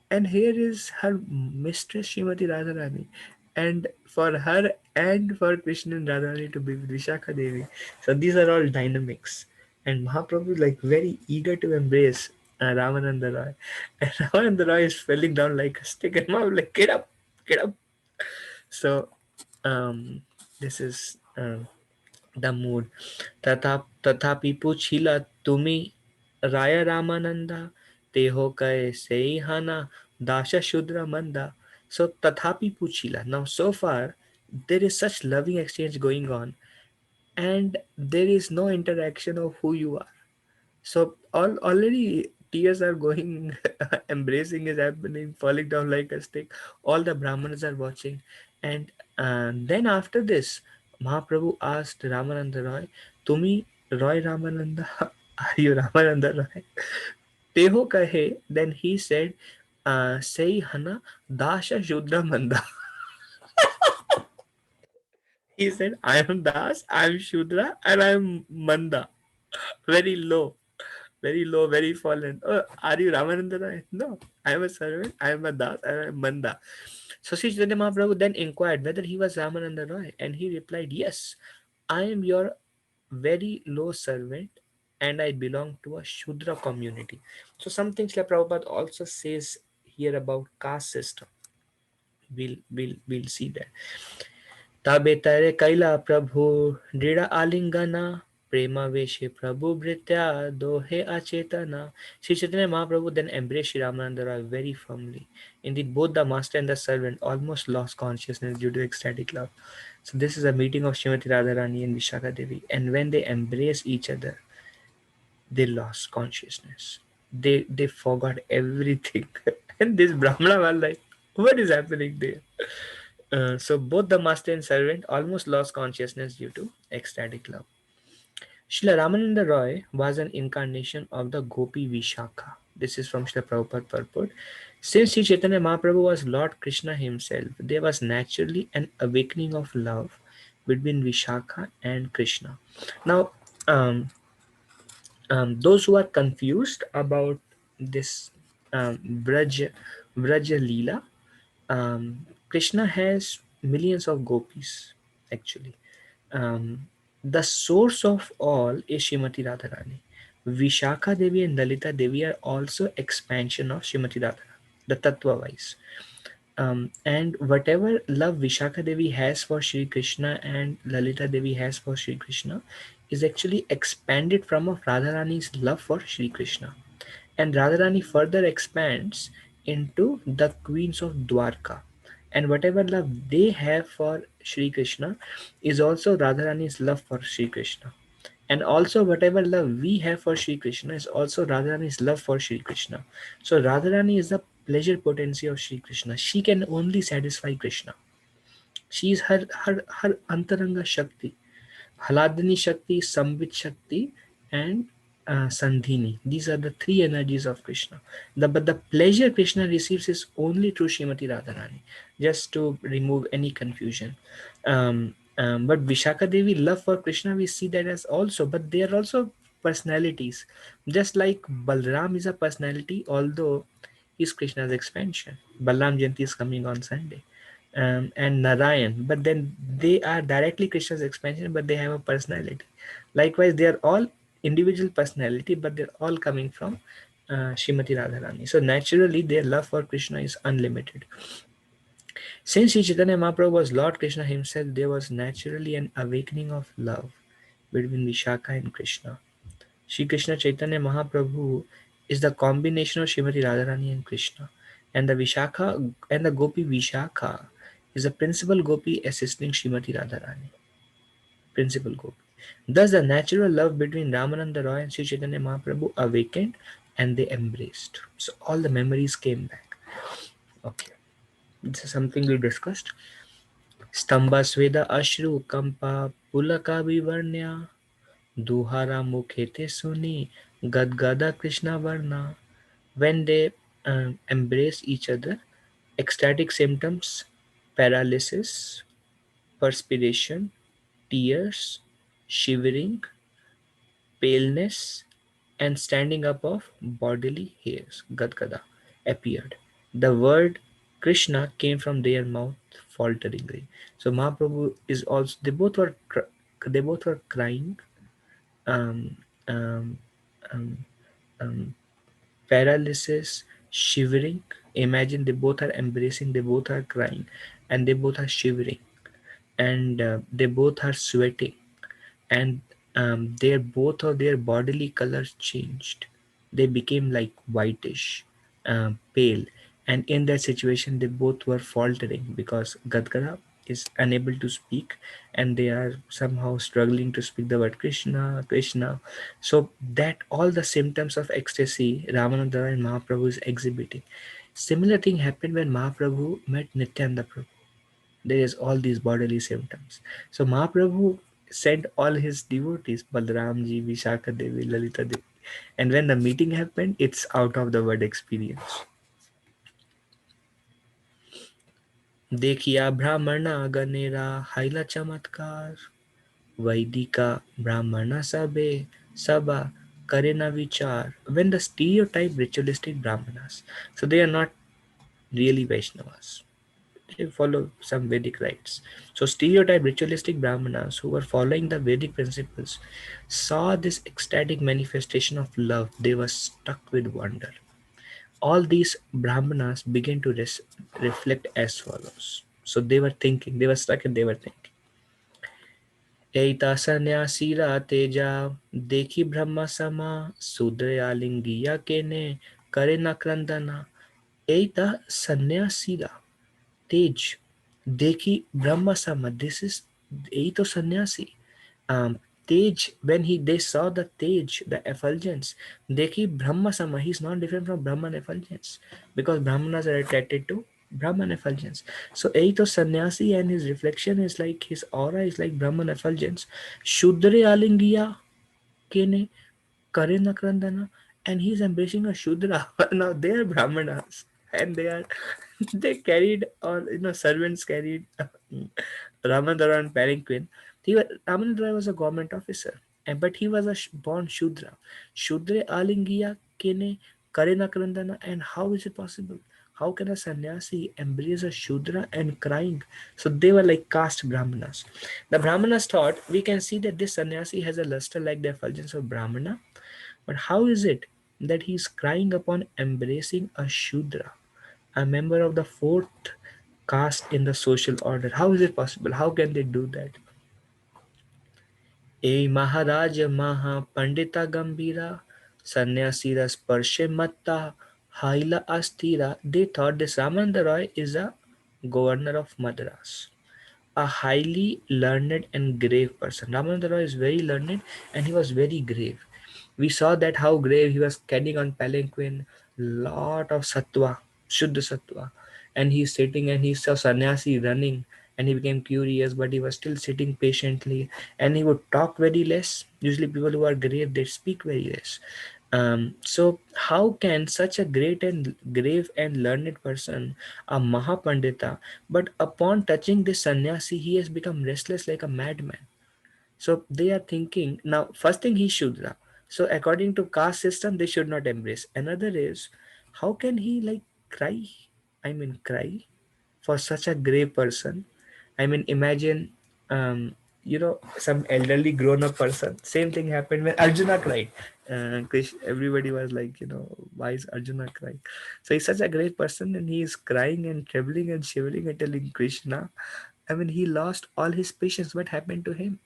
and here is her mistress Srimati Radharani, and for her and for Krishna and Radharani to be with Vishaka Devi. So these are all dynamics, and Mahaprabhu is like very eager to embrace Ramananda Roy, and Ramananda Roy is falling down like a stick, and Mahaprabhu like get up. So um, this is. The mood. तथापि पूछिला तुमी राय रामानंदा तेहो कहे sei hana dasha shudra manda. So tathapi puchila. Now so far there is such loving exchange going on, and there is no interaction of who you are. So already tears are going, embracing is happening, falling down like a stick. All the Brahmanas are watching, and then after this, Mahaprabhu asked Ramananda Roy, "Tumi Roy Ramananda, are you Ramananda Roy?" Teho kahe. Then he said, "Sei hana dasha shudra manda." He said, "I am Das, I am Shudra, and I am Manda, very low." Very low, very fallen. Oh, are you Ramananda Rai? No, I am a servant, I am a Das, I am Manda. So Sri Chaitanya Mahaprabhu then inquired whether he was Ramananda Roy, and he replied, "Yes, I am your very low servant, and I belong to a Shudra community." So something Srila Prabhupada also says here about caste system. We'll see that. तबे तरे कैला प्रभु दृढ़ आलिंगना प्रेमावेशे प्रभु भृत्या दोहे अचेतना. Sri Chaitanya Mahaprabhu then embraced Sri Ramananda Roy very firmly. Indeed, both the master and the servant almost lost consciousness due to ecstatic love. So this is a meeting of Srimati Radharani and Vishaka Devi, and when they embrace each other, they lost consciousness. They forgot everything, and this Brahmana was like, "What is happening there?" So both the master and servant almost lost consciousness due to ecstatic love. Srila Ramananda Roy was an incarnation of the Gopi Vishakha. This is from Srila Prabhupada purport. Since Sri Chaitanya Mahaprabhu was Lord Krishna himself, there was naturally an awakening of love between Vishakha and Krishna. Now, um, those who are confused about this Braja Leela, Krishna has millions of gopis actually. The source of all is Shrimati Radharani. Vishakha Devi and Lalita Devi are also expansion of Shrimati Radharani, the Tattva wise. And whatever love Vishakha Devi has for Sri Krishna and Lalita Devi has for Sri Krishna is actually expanded from of Radharani's love for Sri Krishna. And Radharani further expands into the queens of Dwarka. And whatever love they have for Sri Krishna is also Radharani's love for Sri Krishna. And also whatever love we have for Sri Krishna is also Radharani's love for Sri Krishna. So Radharani is the pleasure potency of Sri Krishna. She can only satisfy Krishna. She is her Antaranga Shakti. Haladini Shakti, Sambit Shakti, and Sandhini. These are the three energies of Krishna. But the pleasure Krishna receives is only through Srimati Radharani, just to remove any confusion. But Vishaka Devi love for Krishna, we see that as also, but they are also personalities. Just like Balram is a personality, although is Krishna's expansion. Balram Jayanti is coming on Sunday, and Narayan, but then they are directly Krishna's expansion, but they have a personality. Likewise, they are all individual personality, but they're all coming from Srimati Radharani. So naturally, their love for Krishna is unlimited. Since Sri Chaitanya Mahaprabhu was Lord Krishna himself, there was naturally an awakening of love between Vishaka and Krishna. Sri Krishna Chaitanya Mahaprabhu is the combination of Srimati Radharani and Krishna, and the Vishakha and the Gopi Vishakha is the principal Gopi assisting Srimati Radharani. Principal Gopi. Thus, the natural love between Ramananda Roy and Sri Chaitanya Mahaprabhu awakened, and they embraced. So all the memories came back. Okay, this is something we discussed. स्तंभस्वेद अश्रु कंपा पुलका विवर्ण्या दुहारा मुखे ते सुनी गदगदा कृष्णा वर्णा. When they embrace each other, ecstatic symptoms, paralysis, perspiration, tears, shivering, paleness, and standing up of bodily hairs, Gadgada, appeared. The word Krishna came from their mouth falteringly. So Mahaprabhu is also. They both were crying. Um, um, um, um, Paralysis, shivering. Imagine they both are embracing. They both are crying, and they both are shivering, and they both are sweating, and their both of their bodily colors changed. They became like whitish, pale, and in that situation, they both were faltering because Gadgada is unable to speak, and they are somehow struggling to speak the word Krishna, Krishna. So that all the symptoms of ecstasy Ramananda and Mahaprabhu is exhibiting. Similar thing happened when Mahaprabhu met Nityananda Prabhu. There is all these bodily symptoms. So Mahaprabhu sent all his devotees, Balramji, Vishaka Devi, Lalita Devi. And when the meeting happened, it's out of the word experience. देखिया ब्राह्मणा गनेरा हाइला चमत्कार वैदिका ब्राह्मणा सबे sabha karena vichar. When the stereotype ritualistic brahmanas, so they are not really Vaishnavas, they follow some Vedic rites. So stereotype ritualistic Brahmanas who were following the Vedic principles saw this ecstatic manifestation of love. They were struck with wonder. All these Brahmanas began to reflect as follows. So they were thinking, they were stuck and they were thinking. Eita sanyasira teja dekhi brahma sama sudrya lingiya kene kare nakrandana. Eita sanyasira तेज देखी ब्रह्म sama. This is यही तो सन्यासी. Tej, when he they saw the Tej, the effulgence, देखी ब्रह्म sama. He's not different from Brahman effulgence because Brahmanas are attracted to Brahman effulgence. So यही तो सन्यासी and his reflection is like his aura is like Brahman effulgence. Shudre alingiya kene Karena Krandana, and he's embracing a Shudra. Now they are Brahmanas, and they are they carried all servants carried Ramanadara and palanquin. Ramanadara was a government officer, and but he was a born Shudra. Shudre Alingiya Kene Karena Krandana, and how is it possible? How can a sannyasi embrace a Shudra and crying? So they were like caste Brahmanas. The Brahmanas thought we can see that this sannyasi has a luster like the effulgence of Brahmana, but how is it that he is crying upon embracing a Shudra, a member of the fourth caste in the social order? How is it possible? How can they do that? A Maharaj Maha Pandita Gambira Sannyasira Sparshe Matta Haila Astira. They thought this Ramananda Roy is a governor of Madras, a highly learned and grave person. Ramananda Roy is very learned and he was very grave. We saw that how grave he was carrying on palanquin, lot of sattva, Shuddha sattva, and he's sitting and he saw sannyasi running and he became curious, but he was still sitting patiently and he would talk very less. Usually, people who are grave they speak very less. So how can such a great and grave and learned person, a Mahapandita, but upon touching this sannyasi, he has become restless like a madman? So they are thinking now. First thing he should now. So according to caste system, they should not embrace. Another is how can he like cry? I mean cry for such a grave person. I mean imagine some elderly grown up person. Same thing happened when Arjuna cried. Everybody was like, why is Arjuna crying? So he's such a great person and he is crying and trembling and shivering and telling Krishna. I mean, he lost all his patience. What happened to him?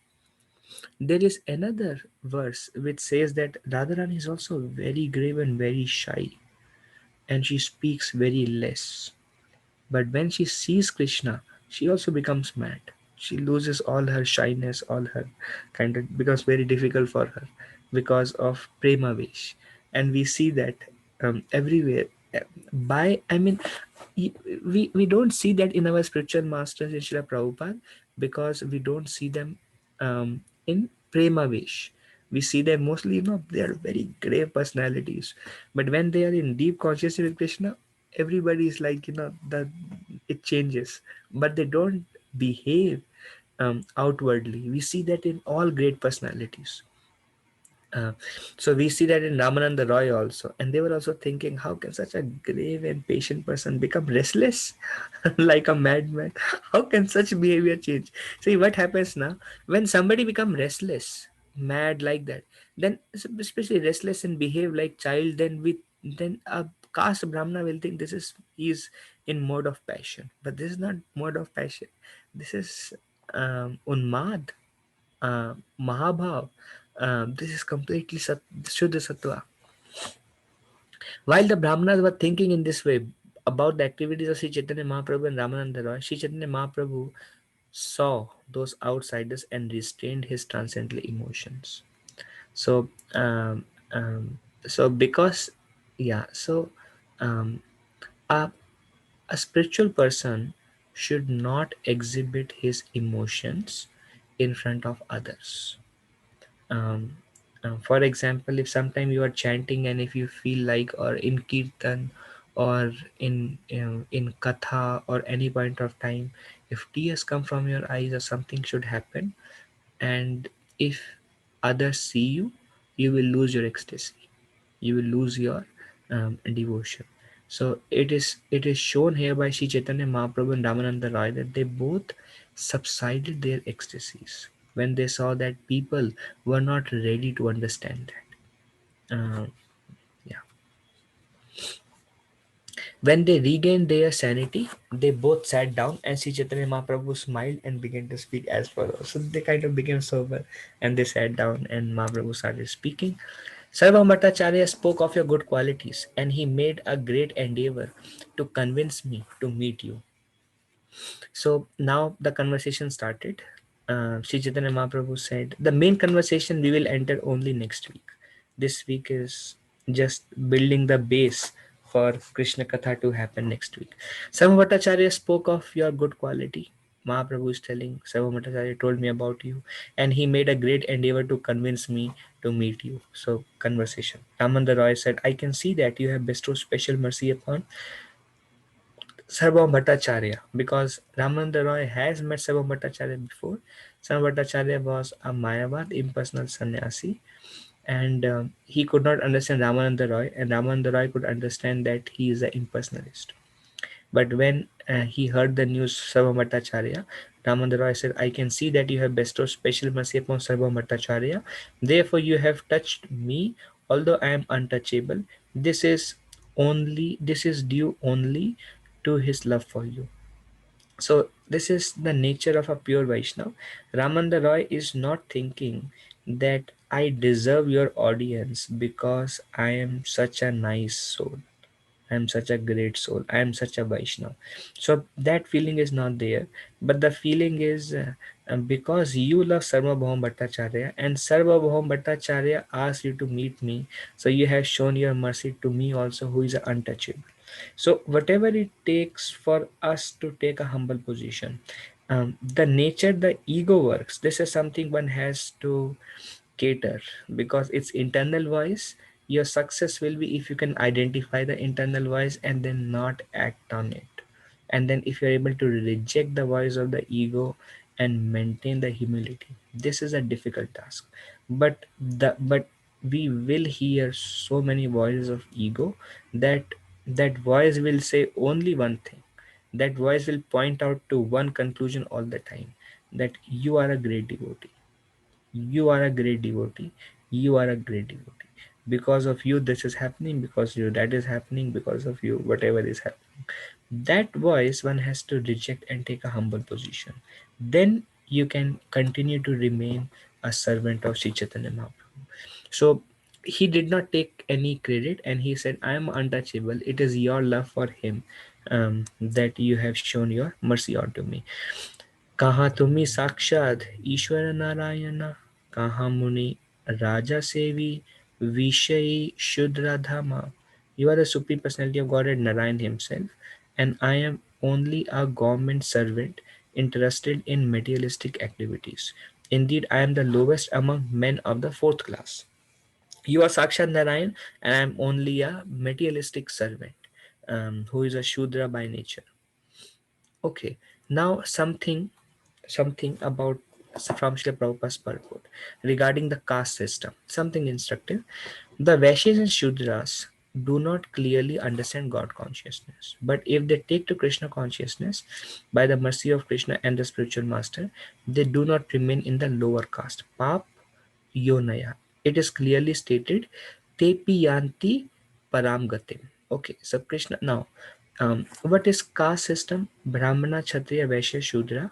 There is another verse which says that Radharani is also very grave and very shy, and she speaks very less. But when she sees Krishna, she also becomes mad. She loses all her shyness, all her kind of becomes very difficult for her because of prema vish. And we see that everywhere. By I mean, we don't see that in our spiritual masters in Srila Prabhupada, because we don't see them in prema vesh. We see them mostly, they are very grave personalities, but when they are in deep consciousness with Krishna, everybody is like, that it changes, but they don't behave outwardly. We see that in all great personalities. uh, so we see that in Ramananda Roy also, and they were also thinking, how can such a grave and patient person become restless like a madman? How can such behavior change? See what happens now when somebody become restless, mad like that, then especially restless and behave like child, then a caste Brahmana will think this is he's in mode of passion, but this is not mode of passion. This is unmad, Mahabhav. This is completely Shuddha Sattva. While the Brahmanas were thinking in this way about the activities of Sri Chaitanya Mahaprabhu and Ramananda Roy, Sri Chaitanya Mahaprabhu saw those outsiders and restrained his transcendental emotions. So, so because, yeah, so um, a, a spiritual person should not exhibit his emotions in front of others. um, for example, if sometime you are chanting and if you feel like, or in kirtan, or in katha, or any point of time, if tears come from your eyes or something should happen, and if others see you, you will lose your ecstasy, you will lose your devotion. So it is shown here by Sri Chaitanya Mahaprabhu and Ramananda Roy that they both subsided their ecstasies when they saw that people were not ready to understand that. Yeah. When they regained their sanity, they both sat down, and Sri Chaitanya Mahaprabhu smiled and began to speak as follows. So they kind of became sober, and they sat down, and Mahaprabhu started speaking. Sarva Bhattacharya spoke of your good qualities, and he made a great endeavor to convince me to meet you. So now the conversation started. Sri Chaitanya Mahaprabhu said, the main conversation we will enter only next week. This week is just building the base for Krishna Katha to happen next week. Sarva Bhattacharya spoke of your good quality. Mahaprabhu is telling, Sarva Bhattacharya told me about you, and he made a great endeavor to convince me to meet you. So, conversation. Ramanda Roy said, I can see that you have bestowed special mercy upon Sarvam Bhattacharya, because Ramananda Roy has met Sarvam Bhattacharya before. Sarvam Bhattacharya was a Mayavad, impersonal sannyasi, and he could not understand Ramananda Roy, and Ramananda Roy could understand that he is an impersonalist. But when he heard the news Sarvam Bhattacharya, Ramananda Roy said, I can see that you have bestowed special mercy upon Sarvam Bhattacharya. Therefore, you have touched me, although I am untouchable. This is due only to his love for you. So this is the nature of a pure Vaishnav. Ramananda Roy is not thinking that I deserve your audience because I am such a nice soul. I am such a great soul. I am such a Vaishnav. So that feeling is not there. But the feeling is because you love Sarvabhaum Bhattacharya, and Sarvabhaum Bhattacharya asked you to meet me. So you have shown your mercy to me also, who is untouchable. So whatever it takes for us to take a humble position, the nature the ego works, this is something one has to cater, because it's internal voice. Your success will be if you can identify the internal voice and then not act on it, and then if you're able to reject the voice of the ego and maintain the humility. This is a difficult task, but we will hear so many voices of ego that that voice will say only one thing. That voice will point out to one conclusion all the time, that you are a great devotee, you are a great devotee, you are a great devotee, because of you this is happening, because you that is happening, because of you whatever is happening. That voice one has to reject and take a humble position. Then you can continue to remain a servant of Sri Chaitanya Mahaprabhu. So he did not take any credit, and he said, I am untouchable, it is your love for him, that you have shown your mercy onto me. कहाँ तुम्ही साक्षात ईश्वर नारायण, कहाँ मुनि राजा सेवी विषयी शुद्र धामा, You are the Supreme Personality of Godhead, Narayan himself, and I am only a government servant interested in materialistic activities. Indeed, I am the lowest among men of the fourth class. You are Sakshat Narayan, and I am only a materialistic servant who is a Shudra by nature. Okay, now something about from Srila Prabhupada's purport regarding the caste system. Something instructive. The Vaishyas and Shudras do not clearly understand God consciousness, but if they take to Krishna consciousness by the mercy of Krishna and the spiritual master, they do not remain in the lower caste. Pap Yonaya. It is clearly stated, Tepi Yanti Param Gatim. Okay, so Krishna. Now, what is caste system? Brahmana, Kshatriya, Vaishya, Shudra.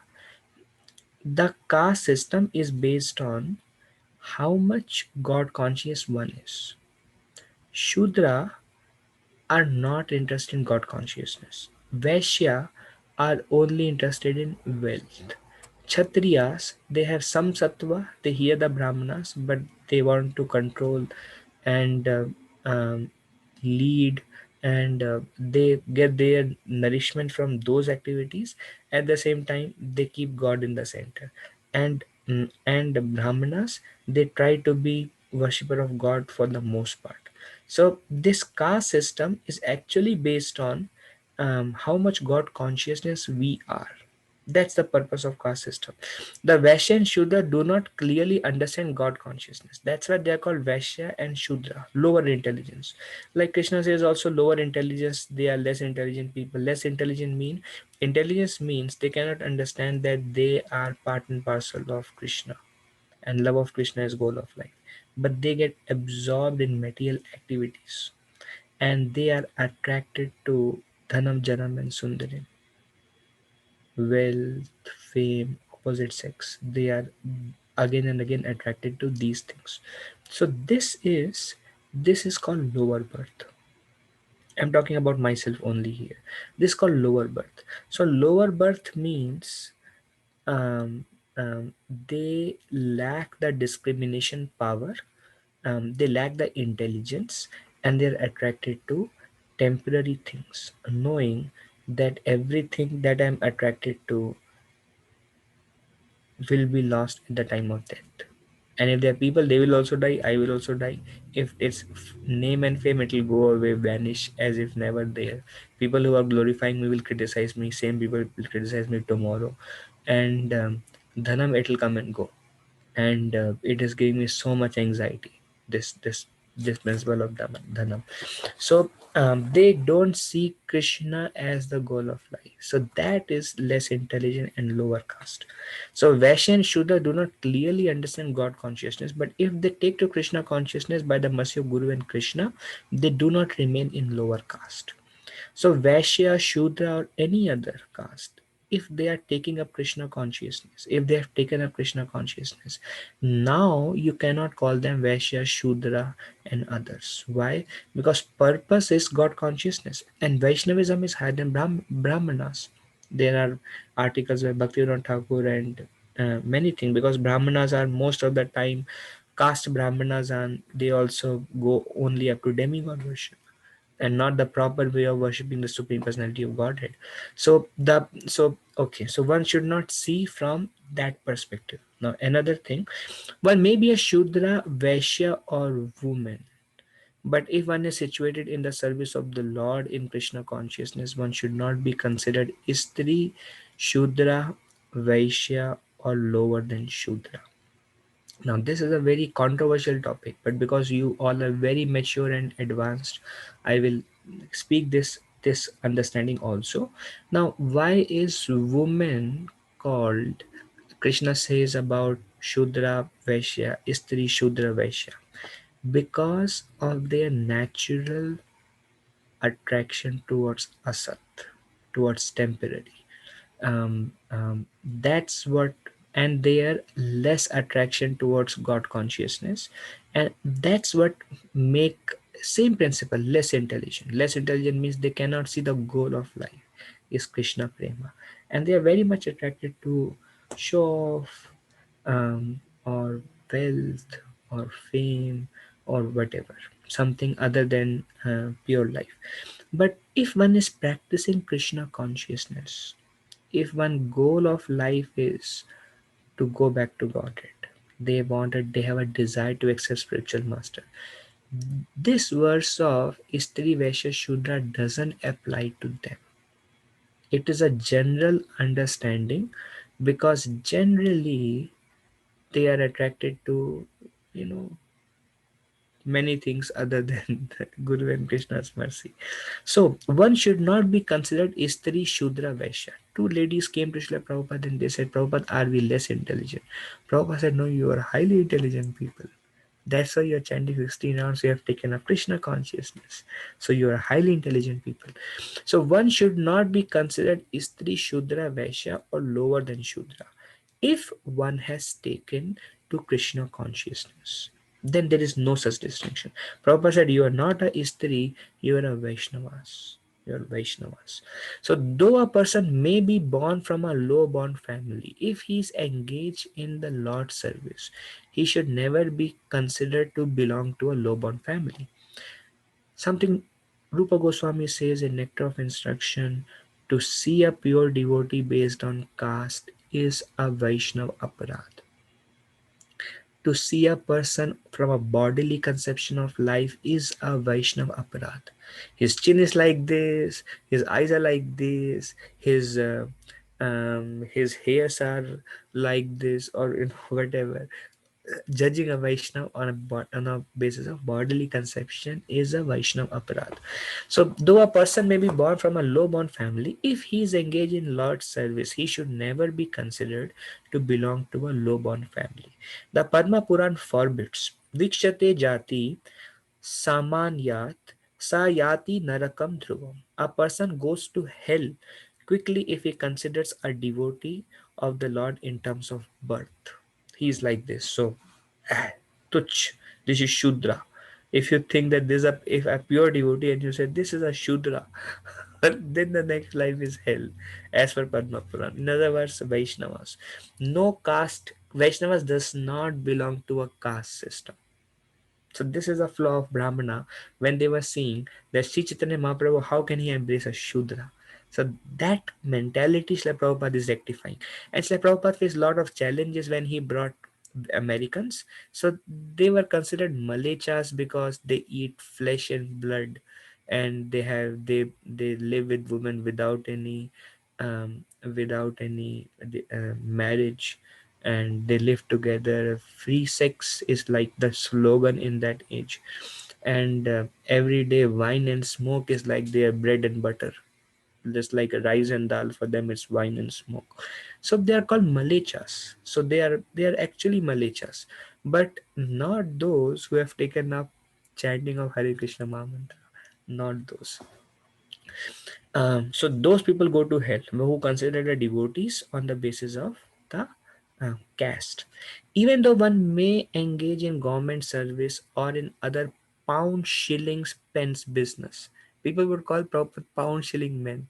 The caste system is based on how much God conscious one is. Shudra are not interested in God consciousness. Vaishya are only interested in wealth. Kshatriyas, they have some sattva, they hear the Brahmanas, but they want to control and um, lead, and they get their nourishment from those activities. At the same time, they keep God in the center. And Brahmanas, they try to be worshipper of God for the most part. So this caste system is actually based on how much God consciousness we are. That's the purpose of caste system. The Vaishya and Shudra do not clearly understand God consciousness. That's why they are called Vaishya and Shudra, lower intelligence. Like Krishna says also, lower intelligence, they are less intelligent people. Less intelligent mean, intelligence means they cannot understand that they are part and parcel of Krishna, and love of Krishna is goal of life. But they get absorbed in material activities, and they are attracted to Dhanam, Janam and Sundarim, wealth, fame, opposite sex. They are again and again attracted to these things. So this is called lower birth. I'm talking about myself only here. This is called lower birth. So lower birth means um, they lack the discrimination power, they lack the intelligence, and they're attracted to temporary things, knowing that everything that I'm attracted to will be lost at the time of death. And if there are people, they will also die, I will also die. If it's name and fame, it will go away, vanish as if never there. People who are glorifying me will criticize me, same people will criticize me tomorrow. And dhanam, it will come and go. And it is giving me so much anxiety, this principle of dhanam. So they don't see Krishna as the goal of life, so that is less intelligent and lower caste. So Vaishya and Shudra do not clearly understand God consciousness, but if they take to Krishna consciousness by the mercy of Guru and Krishna, they do not remain in lower caste. So Vaishya, Shudra, or any other caste, if they are taking up Krishna consciousness, if they have taken up Krishna consciousness, now you cannot call them Vaishya, Shudra, and others. Why? Because purpose is God consciousness, and Vaishnavism is higher than Brahmanas. There are articles by Bhaktivinoda Thakur and many things, because Brahmanas are most of the time caste Brahmanas, and they also go only up to demigod worship and not the proper way of worshipping the supreme personality of godhead. So one should not see from that perspective. Now another thing, one may be a shudra, vaishya, or woman, but if one is situated in the service of the Lord in Krishna consciousness, one should not be considered istri, shudra, vaishya, or lower than shudra. Now, this is a very controversial topic, but because you all are very mature and advanced, I will speak this understanding also. Now, why is woman called? Krishna says about Shudra Vaishya, Istri Shudra Vaishya, because of their natural attraction towards asat, towards temporary. That's what, and their less attraction towards God consciousness, and that's what make same principle less intelligent. Less intelligent means they cannot see the goal of life is Krishna prema, and they are very much attracted to show off, or wealth, or fame, or whatever. something other than pure life. But if one is practicing Krishna consciousness, if one goal of life is to go back to Godhead, they have a desire to accept spiritual master. This verse of Istri Vaishya Shudra doesn't apply to them. It is a general understanding, because generally they are attracted to, you know, many things other than the Guru and Krishna's mercy. So one should not be considered Istri Shudra Vaishya. Two ladies came to Srila Prabhupada and they said, Prabhupada, are we less intelligent? Prabhupada said, no, you are highly intelligent people. That's why you're chanting 16 rounds. You have taken up Krishna consciousness. So you are highly intelligent people. So one should not be considered Istri Shudra Vaishya or lower than Shudra if one has taken to Krishna consciousness. Then there is no such distinction. Prabhupada said, you are not a Istri, you are a Vaishnavas. You are Vaishnavas. So though a person may be born from a low born family, if he is engaged in the Lord's service, he should never be considered to belong to a low born family. Something Rupa Goswami says in Nectar of Instruction, to see a pure devotee based on caste is a Vaishnava aparadh. To see a person from a bodily conception of life is a Vaishnava aparadh. His chin is like this, his eyes are like this, his hairs are like this, or whatever. Judging a Vaishnav on a basis of bodily conception is a Vaishnav aparadh. So, though a person may be born from a low-born family, if he is engaged in Lord's service, he should never be considered to belong to a low-born family. The Padma Puran forbids Vikshate Jati Samanyat Sayati Narakam Dhruvam. A person goes to hell quickly if he considers a devotee of the Lord in terms of birth. He is like this. So, Tuch, this is Shudra. If you think that this is if a pure devotee and you say this is a Shudra, then the next life is hell, as per Padma Puran. In other words, Vaishnavas. No caste, Vaishnavas does not belong to a caste system. So this is a flaw of Brahmana when they were seeing that Sri Chaitanya Mahaprabhu, how can he embrace a Shudra? So that mentality Srila Prabhupada is rectifying. And Srila Prabhupada faced a lot of challenges when he brought Americans. So they were considered Malechas because they eat flesh and blood, and they live with women without any marriage, and they live together. Free sex is like the slogan in that age, and every day wine and smoke is like their bread and butter. Just like rice and dal, for them it's wine and smoke. So they are called malechas. So they are actually malechas, but not those who have taken up chanting of Hare Krishna Mahamantra. Not those. So those people go to hell who consider the devotees on the basis of the caste. Even though one may engage in government service or in other pound shillings pence business, people would call Prabhupada pound shilling man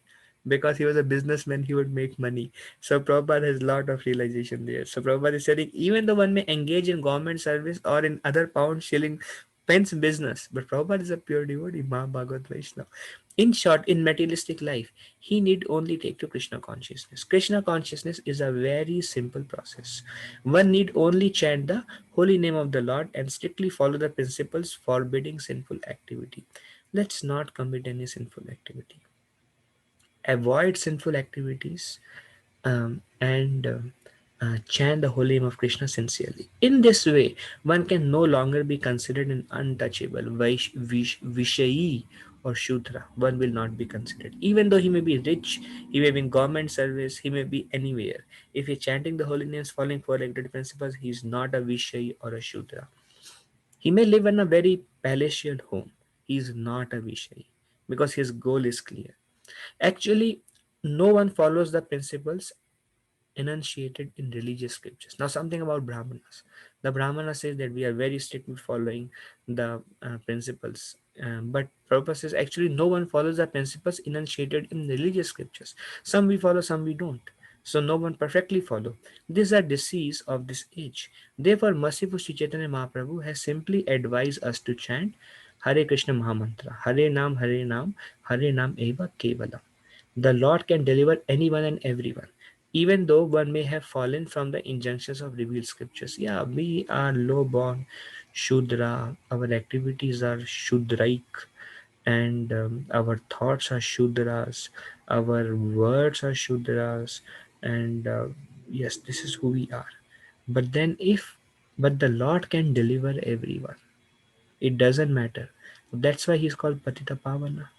because he was a businessman, he would make money. So Prabhupada has a lot of realization there. So Prabhupada is saying even though one may engage in government service or in other pound shilling pence business, but Prabhupada is a pure devotee, Mahabhagavad Vaishnava. In short, in materialistic life, he need only take to Krishna consciousness. Krishna consciousness is a very simple process. One need only chant the holy name of the Lord and strictly follow the principles forbidding sinful activity. Let's not commit any sinful activity. Avoid sinful activities, and chant the holy name of Krishna sincerely. In this way, one can no longer be considered an untouchable Vishayi or Shudra. One will not be considered. Even though he may be rich, he may be in government service, he may be anywhere. If he is chanting the holy names, following four regulated principles, he is not a Vishayi or a Shudra. He may live in a very palatial home. He is not a Vishayi because his goal is clear. Actually, no one follows the principles enunciated in religious scriptures. Now, something about Brahmanas. The Brahmana says that we are very strict with following the principles, but purpose is actually no one follows the principles enunciated in religious scriptures. Some we follow, some we don't. So no one perfectly follow. These are disease of this age. Therefore, merciful Sri Chaitanya Mahaprabhu has simply advised us to chant Hare Krishna Mahamantra. Hare Nam, Hare Nam Eva Kevalam. The Lord can deliver anyone and everyone. Even though one may have fallen from the injunctions of revealed scriptures. Yeah, we are low born, Shudra, our activities are Shudraik, and our thoughts are Shudras, our words are Shudras, and yes, this is who we are. But then, but the Lord can deliver everyone. It doesn't matter. That's why He's called Patita Pavana.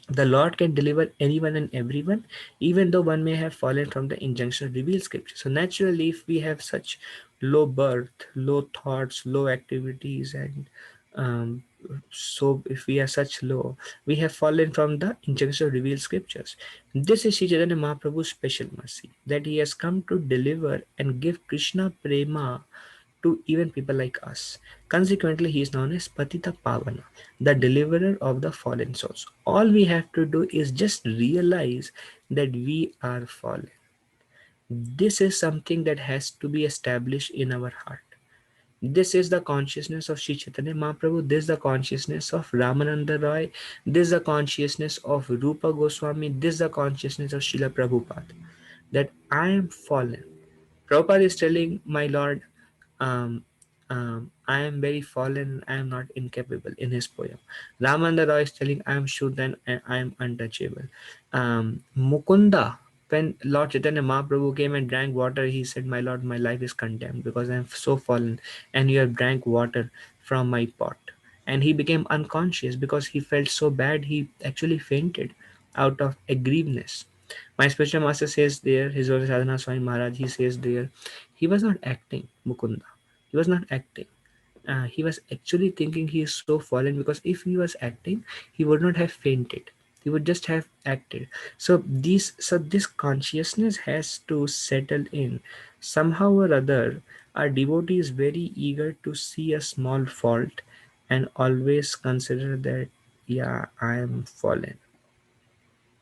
The Lord can deliver anyone and everyone, even though one may have fallen from the injunction of revealed scripture. So naturally, if we have such low birth, low thoughts, low activities, and um, so if we are such low, we have fallen from the injunction of revealed scriptures. This is Sri Chaitanya Mahaprabhu's special mercy, that he has come to deliver and give Krishna prema to even people like us. Consequently, he is known as Patita Pavana, the deliverer of the fallen souls. All we have to do is just realize that we are fallen. This is something that has to be established in our heart. This is the consciousness of Sri Chaitanya Mahaprabhu. This is the consciousness of Ramananda Roy. This is the consciousness of Rupa Goswami. This is the consciousness of Srila Prabhupada. That I am fallen. Prabhupada is telling my Lord, um, I am very fallen, I am not incapable in his poem. Ramananda Roy is telling, I am Shuddha and I am untouchable. Mukunda, when Lord Chaitanya Mahaprabhu came and drank water, he said, my Lord, my life is condemned because I am so fallen and you have drank water from my pot. And he became unconscious because he felt so bad, he actually fainted out of aggrievedness. My spiritual master says there, His Holy Sadhana Swami Maharaj, he says there, he was not acting, Mukunda. He was not acting. He was actually thinking he is so fallen because if he was acting, he would not have fainted. He would just have acted. So this consciousness has to settle in. Somehow or other, our devotee is very eager to see a small fault and always consider that, yeah, I am fallen.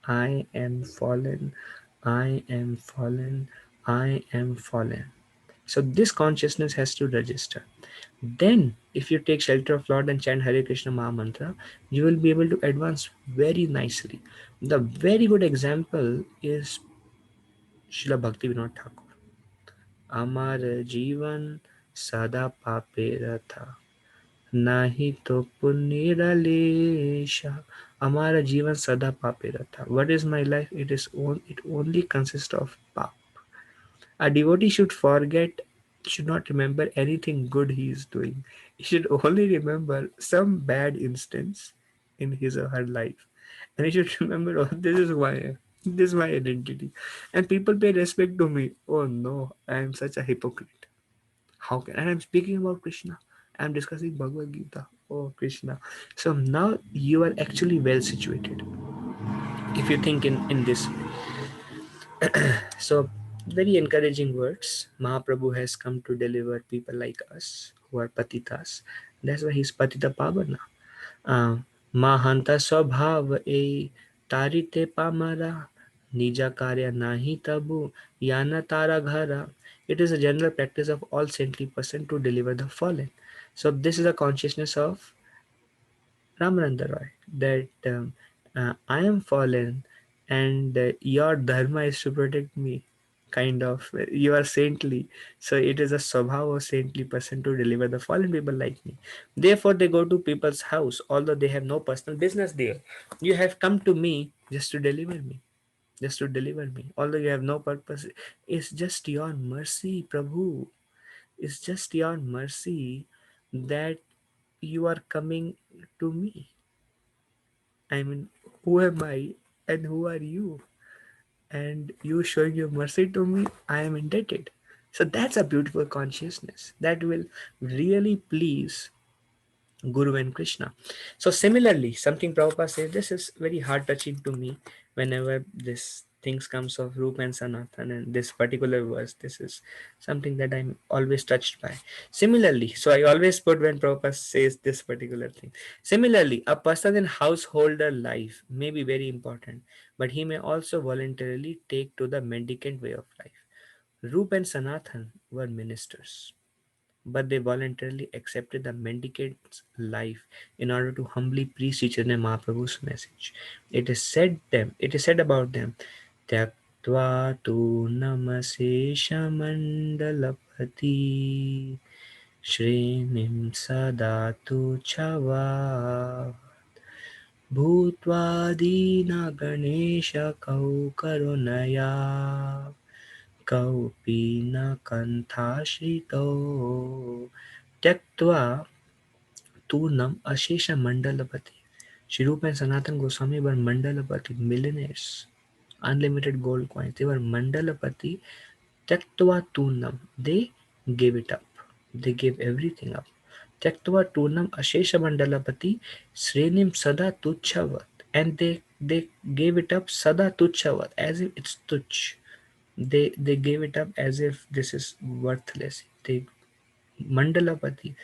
I am fallen. I am fallen. I am fallen. So this consciousness has to register. Then, if you take shelter of Lord and chant Hare Krishna Maha Mantra, you will be able to advance very nicely. The very good example is Srila Bhakti Vinod Thakur. Amar Jivan Sada Papera Tha Nahi to Punira Lesha. Amara Jivan Sada Papera Tha. What is my life? It only consists of pap. A devotee should not remember anything good he is doing. He should only remember some bad instance in his or her life. And he should remember, oh, this is who I am. This is my identity. And people pay respect to me. Oh no, I am such a hypocrite. How can, and I'm speaking about Krishna. I'm discussing Bhagavad Gita. Oh Krishna. So now you are actually well situated. If you think in this way. So, very encouraging words. Mahaprabhu has come to deliver people like us who are patitas. That's why he's Patita Pavana. Mahanta Swabhav e Tarite Pamara Nija Karya Nahi Tabu Yana Tara Ghara. It is a general practice of all saintly person to deliver the fallen. So, this is a consciousness of Ramananda Roy, that I am fallen and your dharma is to protect me. Kind of, you are saintly. So it is a swabhava of saintly person to deliver the fallen people like me. Therefore, they go to people's house, although they have no personal business there. You have come to me just to deliver me. Just to deliver me. Although you have no purpose, it's just your mercy, Prabhu. It's just your mercy that you are coming to me. I mean, who am I and who are you? And you showing your mercy to me, I am indebted. So that's a beautiful consciousness that will really please Guru and Krishna. So similarly, something Prabhupada says, this is very heart touching to me whenever this things comes of Rupa and Sanatan and this particular verse. This is something that I'm always touched by. Similarly, so I always put when Prabhupada says this particular thing. Similarly, a person in householder life may be very important, but he may also voluntarily take to the mendicant way of life. Rupa and Sanatan were ministers. but they voluntarily accepted the mendicant's life in order to humbly preach Chaitanya Mahaprabhu's message. It is said about them, Tyaktva tu namaseshamandalapati Shrenim sadatu chava Bhutva dina Ganesha kau karunaya Kaupi na kanthashito Tyaktva Turnam Ashesha Mandalapati. Shri Rupa and Sanatan Goswami were Mandalapati, millionaires, unlimited gold coins. They were Mandalapati. Tyaktva Turnam. They gave it up. They gave everything up. Tyaktva Turnam Ashesha Mandalapati Srenim Sada Tuchhavat. And they gave it up Sada Tuchhavat, as if it's Tuch. They gave it up as if this is worthless. They Mandalapati.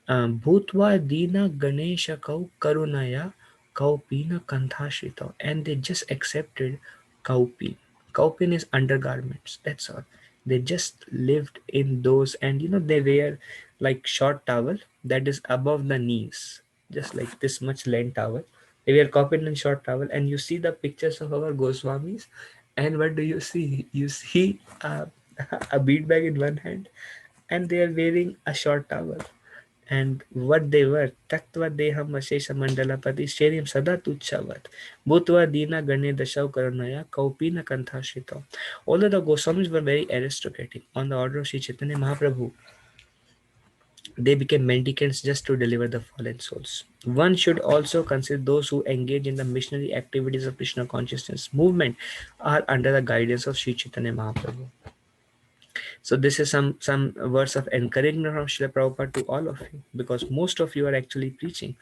Bhutva Dina Ganesha Kau Karunaya Kaupina Kanthashito, and they just accepted Kaupin. Kaupin is undergarments, that's all. They just lived in those, and they wear like short towel that is above the knees, just like this much length towel. They wear kaupin and short towel, and you see the pictures of our Goswamis, and what do you see? You see a bead bag in one hand, and they are wearing a short towel. And what they were, Taktva Deham Ashesha Mandalapati Sheriam Sada Tuchavat, Bhutva Dina Gane Dashav Karanaya, Kaupina Kanthashito. Although the Goswamis were very aristocratic, on the order of Sri Chaitanya Mahaprabhu, they became mendicants just to deliver the fallen souls. One should also consider those who engage in the missionary activities of Krishna consciousness movement are under the guidance of Sri Chaitanya Mahaprabhu. So this is some words of encouragement from Srila Prabhupada to all of you, because most of you are actually preaching.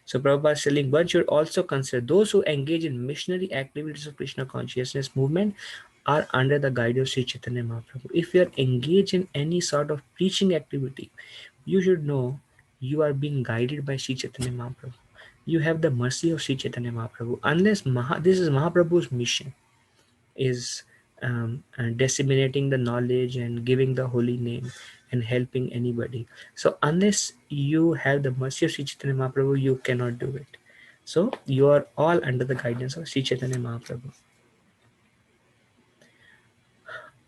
So Prabhupada is telling one should also consider those who engage in missionary activities of Krishna consciousness movement are under the guidance of Sri Chaitanya Mahaprabhu. If you are engaged in any sort of preaching activity, you should know you are being guided by Sri Chaitanya Mahaprabhu. You have the mercy of Sri Chaitanya Mahaprabhu. Unless this is Mahaprabhu's mission, is disseminating the knowledge and giving the holy name and helping anybody. So unless you have the mercy of Sri Chaitanya Mahaprabhu, you cannot do it. So you are all under the guidance of Sri Chaitanya Mahaprabhu.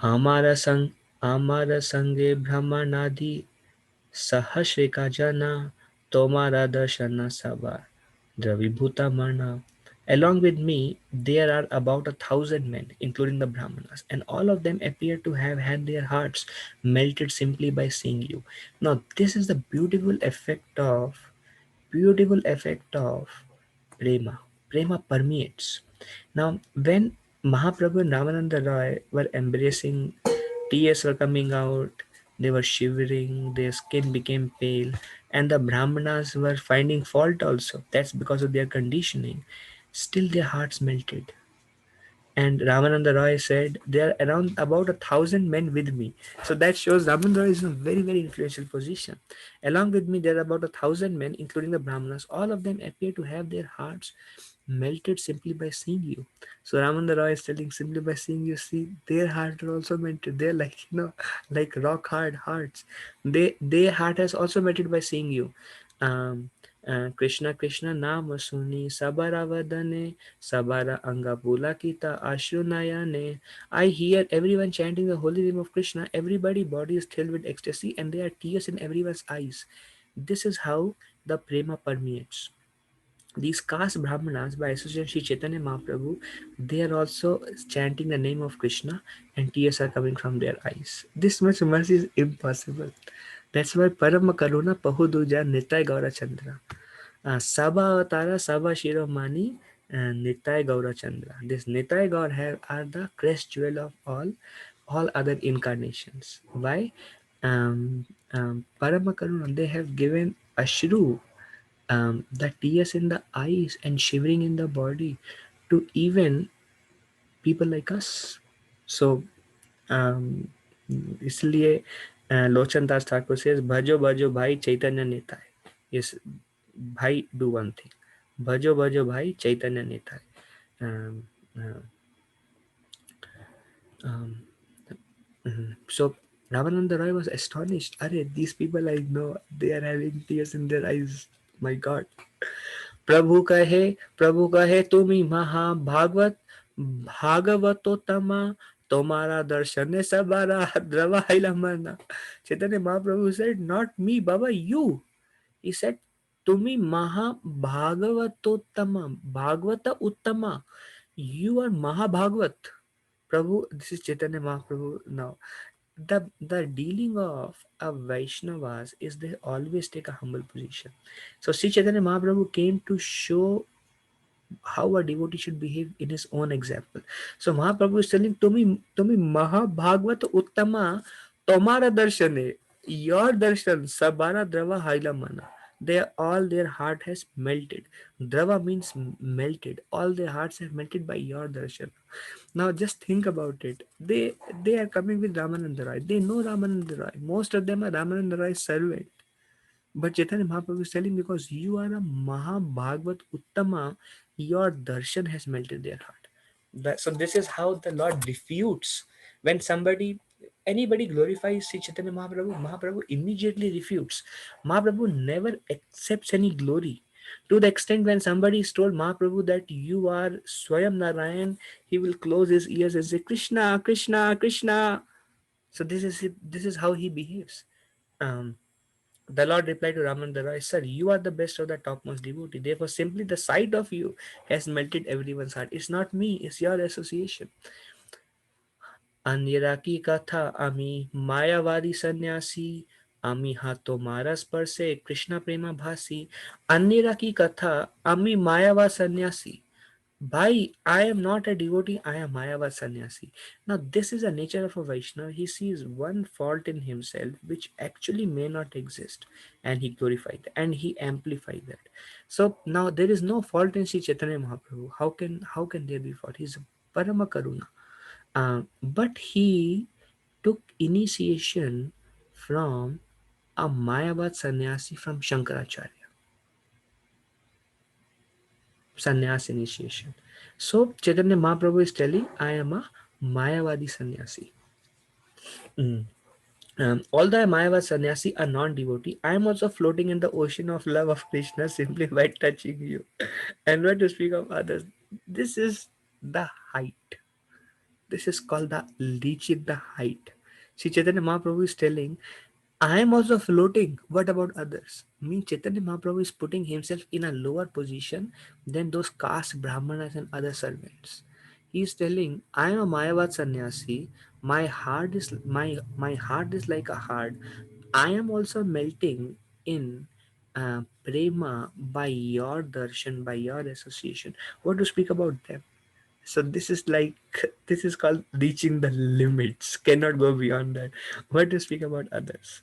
Amara sang Amara sange brahmanadi Sahasrika jana tomara darshana sabha Dravibhuta Marna. Along with me, there are about 1,000 men, including the Brahmanas, and all of them appear to have had their hearts melted simply by seeing you. Now, this is the beautiful effect of prema. Prema permeates. Now, when Mahaprabhu and Ramananda Roy were embracing, tears were coming out, they were shivering, their skin became pale, and the Brahmanas were finding fault also. That's because of their conditioning. Still, their hearts melted. And Ramananda Roy said, there are around about 1,000 men with me. So that shows Ramananda Roy is in a very, very influential position. Along with me, there are about 1,000 men, including the Brahmanas. All of them appear to have their hearts melted simply by seeing you. So Ramananda Roy is telling, simply by seeing you, see, their heart are also melted. They're like, like rock hard hearts. Their heart has also melted by seeing you. Um, Krishna Krishna Nama Suni Sabara Vadane Sabara Anga Pulakita Ashrunayane. I hear everyone chanting the holy name of Krishna. Everybody body is filled with ecstasy and there are tears in everyone's eyes. This is how the prema permeates. These caste Brahmanas, by association Sri Chaitanya Mahaprabhu, they are also chanting the name of Krishna and tears are coming from their eyes. This much mercy is impossible. That's why Parama Karuna Pahuduja Nitai Gaura Chandra. Saba Avatara Saba Shiromani and Nitai Gaura Chandra. This Nitai Gaur are the crest jewel of all other incarnations. Why? Parama Karuna, they have given Ashru, the tears in the eyes and shivering in the body to even people like us. So इसलिए Lochan Das Thakur says भजो भजो भाई चैतन्य नेता है. Yes, भाई do one thing. भजो भजो भाई चैतन्य नेता है. Um, uh, um, so Ramananda Roy was astonished. Are these people I know, they are having tears in their eyes. My God. प्रभु कहे तुम्ही महाभागवत भागवतोत्तमा तुम्हारा दर्शन सबरा द्रवाइला मना. Chaitanya Mahaprabhu said, not me, Baba, you. He said, Tumi Maha Bhagavatottama, Bhagavata Uttama. You are Mahabhagavat. Prabhu, this is Chaitanya Mahaprabhu now. The dealing of a Vaishnavas is they always take a humble position. So Sri Chaitanya Mahaprabhu came to show how a devotee should behave in his own example. So Mahaprabhu is telling Tumi Mahabhagvat Uttama Tomara Darshane, your darshan Sabara Drava Haila Mana. They all their heart has melted. Drava means melted. All their hearts have melted by your darshan. Now just think about it. They are coming with Ramananda Roy. They know Ramananda Roy. Most of them are Ramananda Roy's servant. But Chaitanya Mahaprabhu is telling, because you are a Mahabhagavat Uttama, your darshan has melted their heart. So this is how the Lord refutes when anybody glorifies Sri Chaitanya Mahaprabhu. Mahaprabhu immediately refutes. Mahaprabhu never accepts any glory. To the extent when somebody is told Mahaprabhu that you are Swayam Narayan, he will close his ears and say Krishna, Krishna, Krishna. So this is how he behaves. Um, the Lord replied to Ramananda Roy, Sir, you are the best of the topmost devotee. Therefore, simply the sight of you has melted everyone's heart. It's not me, it's your association. अंधेरा की कथा आमी मायावादी सन्यासी आमी हाथों मारा स्पर्शे कृष्ण प्रेमा भासी अंधेरा की कथा आमी मायावा सन्यासी. Bhai, I am not a devotee, I am Mayavad sannyasi. Now, this is the nature of a Vaishnava. He sees one fault in himself which actually may not exist, and he glorified that, and he amplified that. So now there is no fault in Sri Chaitanya Mahaprabhu. How can there be fault? He's Parama Karuna. But he took initiation from a Mayavad sannyasi from Shankaracharya. Sannyas initiation. So Chaitanya Mahaprabhu is telling, I am a Mayavadi sannyasi. Mm. Although a Mayavad sannyasi, a non-devotee, I am also floating in the ocean of love of Krishna simply by touching you. And not to speak of others. This is the height. This is called the reaching the height. Sri Chaitanya Mahaprabhu is telling, I am also floating. What about others? Mean Chaitanya Mahaprabhu is putting himself in a lower position than those caste brahmanas and other servants. He is telling, I am a Mayavad sannyasi. My heart is like a heart. I am also melting in prema by your darshan, by your association. What to speak about them? So this is called reaching the limits. Cannot go beyond that. What to speak about others?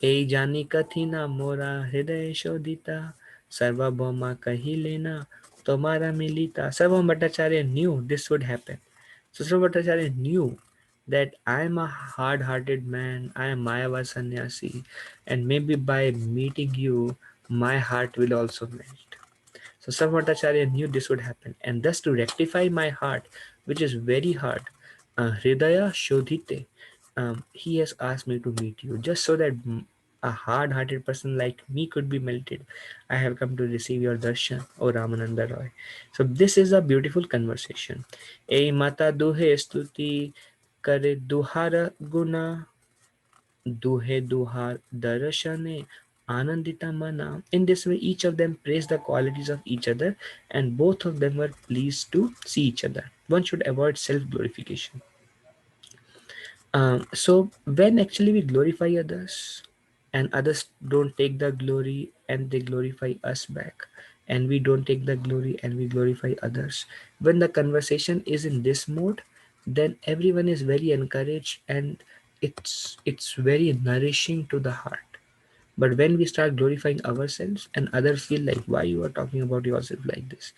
ए जानी कथिना मोरा हृदय शोधिता सर्वभौमा कही लेना तुम्हारा मिलिता. Sarvabhauma Bhattacharya knew this would happen. So Sarvabhauma Bhattacharya knew that I am a hard-hearted man, I am Mayava sannyasi, and maybe by meeting you, my heart will also melt. So Sarvabhauma knew this would happen, and thus to rectify my heart, which is very hard, Hridaya Shodhite, he has asked me to meet you, just so that a hard-hearted person like me could be melted. I have come to receive your darshan, O Ramananda Roy. So this is a beautiful conversation. E mata duhe stuti kare duhara guna duhe duhar darashane anandita mana. In this way, each of them praised the qualities of each other, and both of them were pleased to see each other. One should avoid self-glorification. So when actually we glorify others and others don't take the glory and they glorify us back, and we don't take the glory and we glorify others, when the conversation is in this mode, then everyone is very encouraged and it's very nourishing to the heart. But when we start glorifying ourselves and others feel like why you are talking about yourself like this,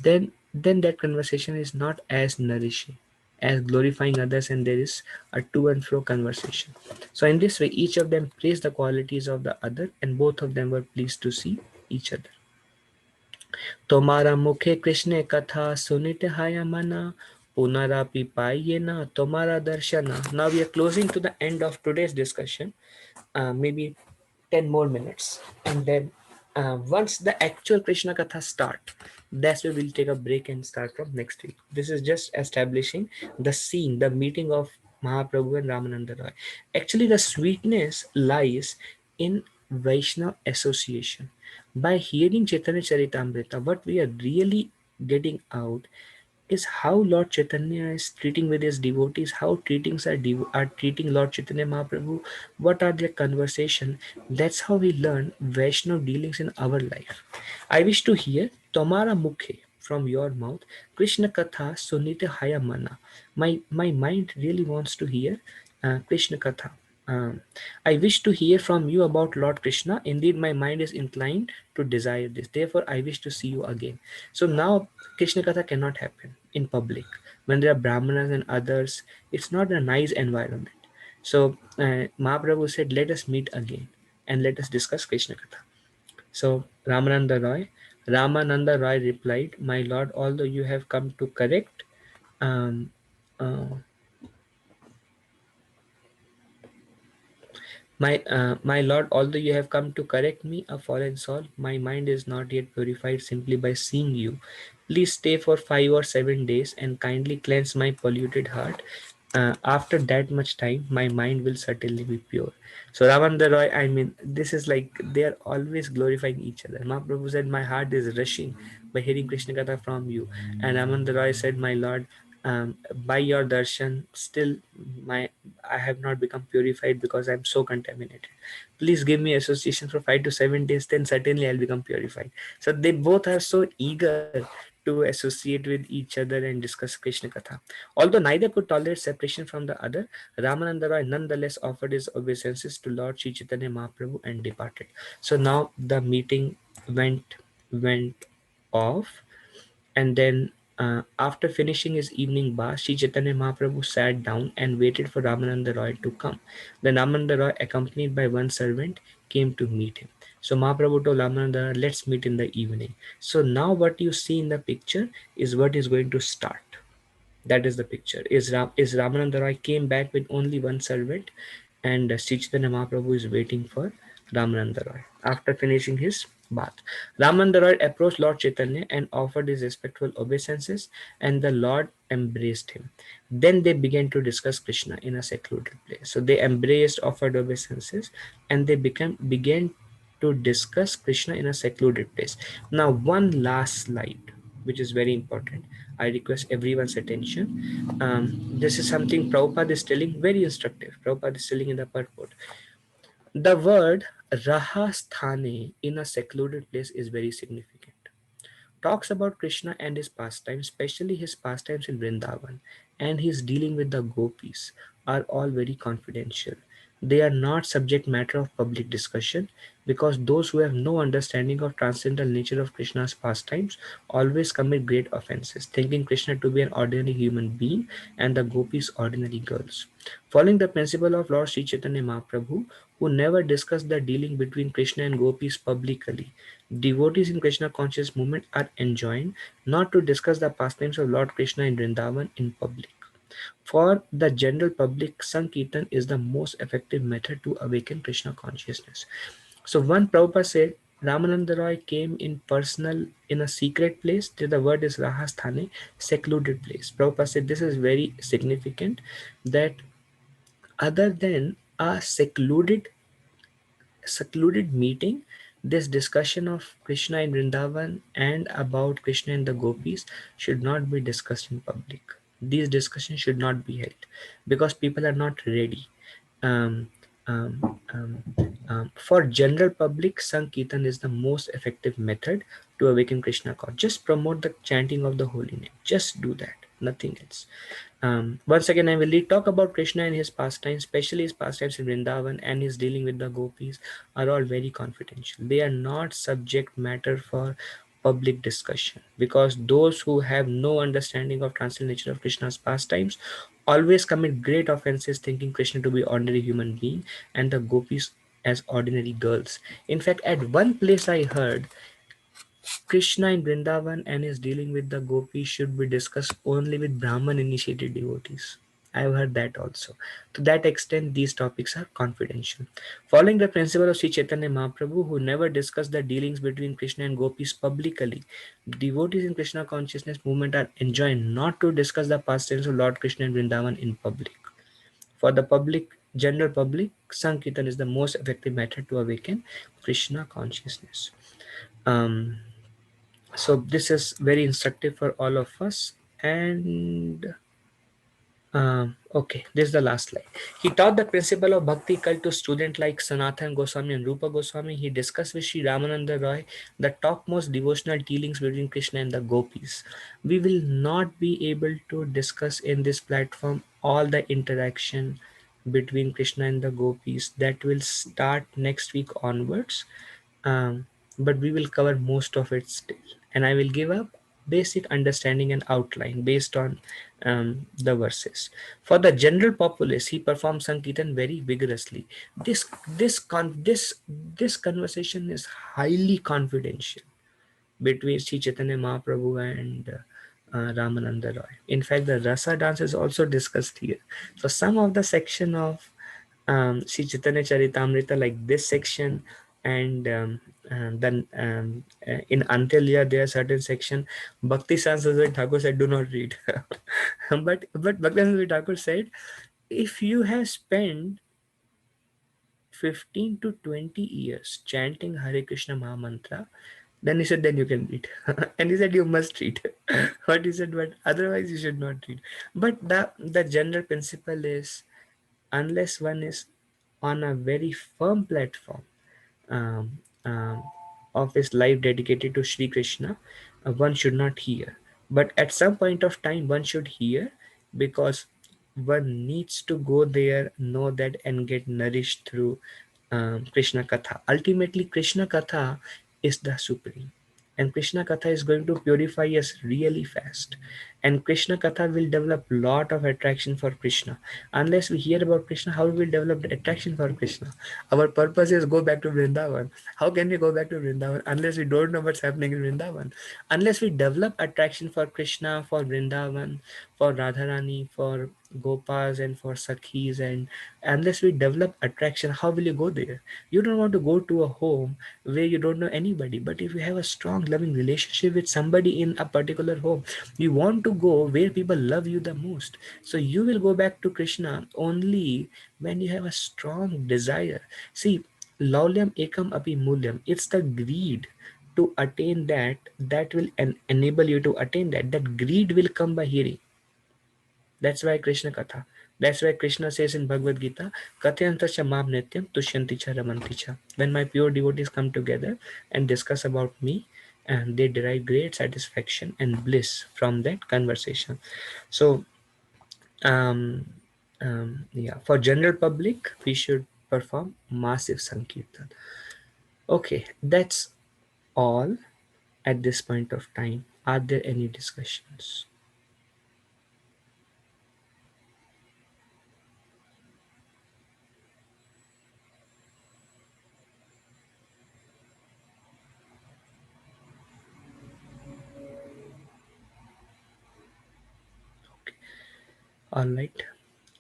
then that conversation is not as nourishing as glorifying others, and there is a to and fro conversation. So in this way, each of them praised the qualities of the other, and both of them were pleased to see each other. तुम्हारा मुखे कृष्ण कथा सुनित हाया मना Punarapi Payena Tomara Darshana. Now we are closing to the end of today's discussion. Maybe 10 more minutes, and then once the actual Krishna Katha start, that's where we'll take a break and start from next week. This is just establishing the scene, the meeting of Mahaprabhu and Ramananda Roy. Actually, the sweetness lies in Vaishnav association. By hearing Chaitanya Charitamrita, what we are really getting out is how Lord Chaitanya is treating with his devotees, how treatings are treating Lord Chaitanya Mahaprabhu, what are their conversation. That's how we learn Vaishnav dealings in our life. I wish to hear Tomara Mukhe from your mouth, Krishna Katha Sunite Hayamana. My mind really wants to hear Krishna Katha. Um, I wish to hear from you about Lord Krishna. Indeed, my mind is inclined to desire this. Therefore, I wish to see you again. So now Krishna Katha cannot happen in public. When there are Brahmanas and others, it's not a nice environment. So Mahaprabhu said, let us meet again and let us discuss Krishna Katha. So Ramananda Roy replied, my lord, although you have come to correct um, uh, my lord, although you have come to correct me, a fallen soul, my mind is not yet purified simply by seeing you. Please stay for 5 or 7 days and kindly cleanse my polluted heart. After that much time, my mind will certainly be pure. So Ramananda Roy, I mean, this is like they are always glorifying each other. Mahaprabhu said, my heart is rushing by hearing Krishna Katha from you. And Ramananda Roy said, my lord, by your darshan, still my I have not become purified because I'm so contaminated. Please give me association for 5 to 7 days, then certainly I'll become purified. So they both are so eager to associate with each other and discuss Krishna Katha. Although neither could tolerate separation from the other, Ramananda Roy nonetheless offered his obeisances to Lord Sri Chaitanya Mahaprabhu and departed. So now the meeting went off, and then after finishing his evening bath, Sri Chaitanya Mahaprabhu sat down and waited for Ramananda Roy to come. Then Ramananda Roy, accompanied by one servant, came to meet him. So Mahaprabhu told Ramananda Roy, let's meet in the evening. So now what you see in the picture is what is going to start. That is the picture. Is Ramananda Roy came back with only one servant, and Sri Chaitanya Mahaprabhu is waiting for Ramananda Roy after finishing his bath. Ramananda Roy approached Lord Chaitanya and offered his respectful obeisances, and the Lord embraced him. Then they began to discuss Krishna in a secluded place. So they embraced, offered obeisances, and they began to discuss Krishna in a secluded place. Now, one last slide, which is very important. I request everyone's attention. This is something Prabhupada is telling, very instructive. Prabhupada is telling in the purport. The word Rahasthane in a secluded place is very significant. Talks about Krishna and his pastimes, especially his pastimes in Vrindavan and his dealing with the gopis, are all very confidential. They are not subject matter of public discussion because those who have no understanding of transcendental nature of Krishna's pastimes always commit great offenses, thinking Krishna to be an ordinary human being and the gopis ordinary girls. Following the principle of Lord Sri Chaitanya Mahaprabhu, who never discussed the dealing between Krishna and gopis publicly, devotees in Krishna conscious movement are enjoined not to discuss the pastimes of Lord Krishna in Vrindavan in public. For the general public, Sankirtan is the most effective method to awaken Krishna consciousness. So one Prabhupada said, Ramananda Roy came in personal in a secret place. The word is Rahasthane, secluded place. Prabhupada said this is very significant that other than a secluded meeting, this discussion of Krishna in Vrindavan and about Krishna and the gopis should not be discussed in public. These discussions should not be held because people are not ready. Um, for general public, Sankirtan is the most effective method to awaken Krishna consciousness. Just promote the chanting of the holy name. Just do that. Nothing else. Once again, I will talk about Krishna and his pastimes, especially his pastimes in Vrindavan and his dealing with the gopis, are all very confidential. They are not subject matter for public discussion because those who have no understanding of transcendental nature of Krishna's pastimes always commit great offenses, thinking Krishna to be ordinary human being and the gopis as ordinary girls. In fact, at one place I heard Krishna in Vrindavan and his dealing with the gopis should be discussed only with Brahman initiated devotees. I've heard that also. To that extent, these topics are confidential. Following the principle of Sri Chaitanya Mahaprabhu, who never discussed the dealings between Krishna and gopis publicly, devotees in Krishna consciousness movement are enjoined not to discuss the pastimes of Lord Krishna in Vrindavan in public. For the public, general public, Sankirtan is the most effective method to awaken Krishna consciousness. Um, so this is very instructive for all of us. And okay, this is the last slide. He taught the principle of bhakti cult to students like Sanatan Goswami and Rupa Goswami. He discussed with Sri Ramananda Roy the topmost devotional dealings between Krishna and the gopis. We will not be able to discuss in this platform all the interaction between Krishna and the gopis. That will start next week onwards, um, but we will cover most of it still, and I will give a basic understanding and outline based on the verses. For the general populace, he performed Sankirtan very vigorously. This conversation is highly confidential between Sri Chaitanya Mahaprabhu and Ramananda Roy. In fact, the rasa dance is also discussed here. So some of the section of Sri Chaitanya Charitamrita, like this section, and then in Antilya there are certain section. Bhakti Sansazai Thakur said, "Do not read," but Bhakti Sansazai Thakur said, if you have spent 15 to 20 years chanting Hare Krishna Mahamantra, then he said, then you can read. And he said, you must read. But he said, but otherwise you should not read. But the general principle is, unless one is on a very firm platform um, um, of his life dedicated to Sri Krishna, one should not hear. But at some point of time, one should hear, because one needs to go there, know that, and get nourished through Krishna Katha. Ultimately, Krishna Katha is the supreme. And Krishna Katha is going to purify us really fast. And Krishna Katha will develop lot of attraction for Krishna. Unless we hear about Krishna, how will we develop the attraction for Krishna? Our purpose is go back to Vrindavan. How can we go back to Vrindavan unless we don't know what's happening in Vrindavan? Unless we develop attraction for Krishna, for Vrindavan, for Radharani, for Gopas, and for Sakhis, and unless we develop attraction, how will you go there? You don't want to go to a home where you don't know anybody. But if you have a strong, loving relationship with somebody in a particular home, you want to go where people love you the most. So you will go back to Krishna only when you have a strong desire. See, laulyam ekam api mulyam. It's the greed to attain that will enable you to attain that. That greed will come by hearing. That's why Krishna Katha. That's why Krishna says in Bhagavad Gita, Kathyanta cha mam nityam tushyanti cha ramanti cha. When my pure devotees come together and discuss about me, and they derive great satisfaction and bliss from that conversation. So, um, yeah, for general public, we should perform massive Sankirtan. Okay, that's all at this point of time. Are there any discussions? All right.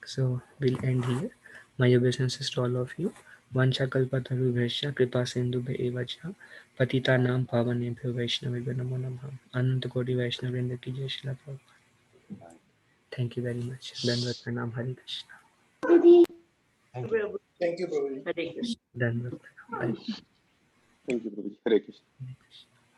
So we'll end here. My obeisances to all of you. Vanchakalpatarubhesha kripa sindhubhe evacha patita nam pavanebhyo vaishnavibhyo namo namah. Anant Koti Vaishnavendra ki jai Srila Prabhupada. Thank you very much. Dandavat pranam. Hare Krishna. Thank you. Thank you, Prabhuji. Dandavat pranam. Hare Thank you, Prabhuji. Hare Krishna. Krishna.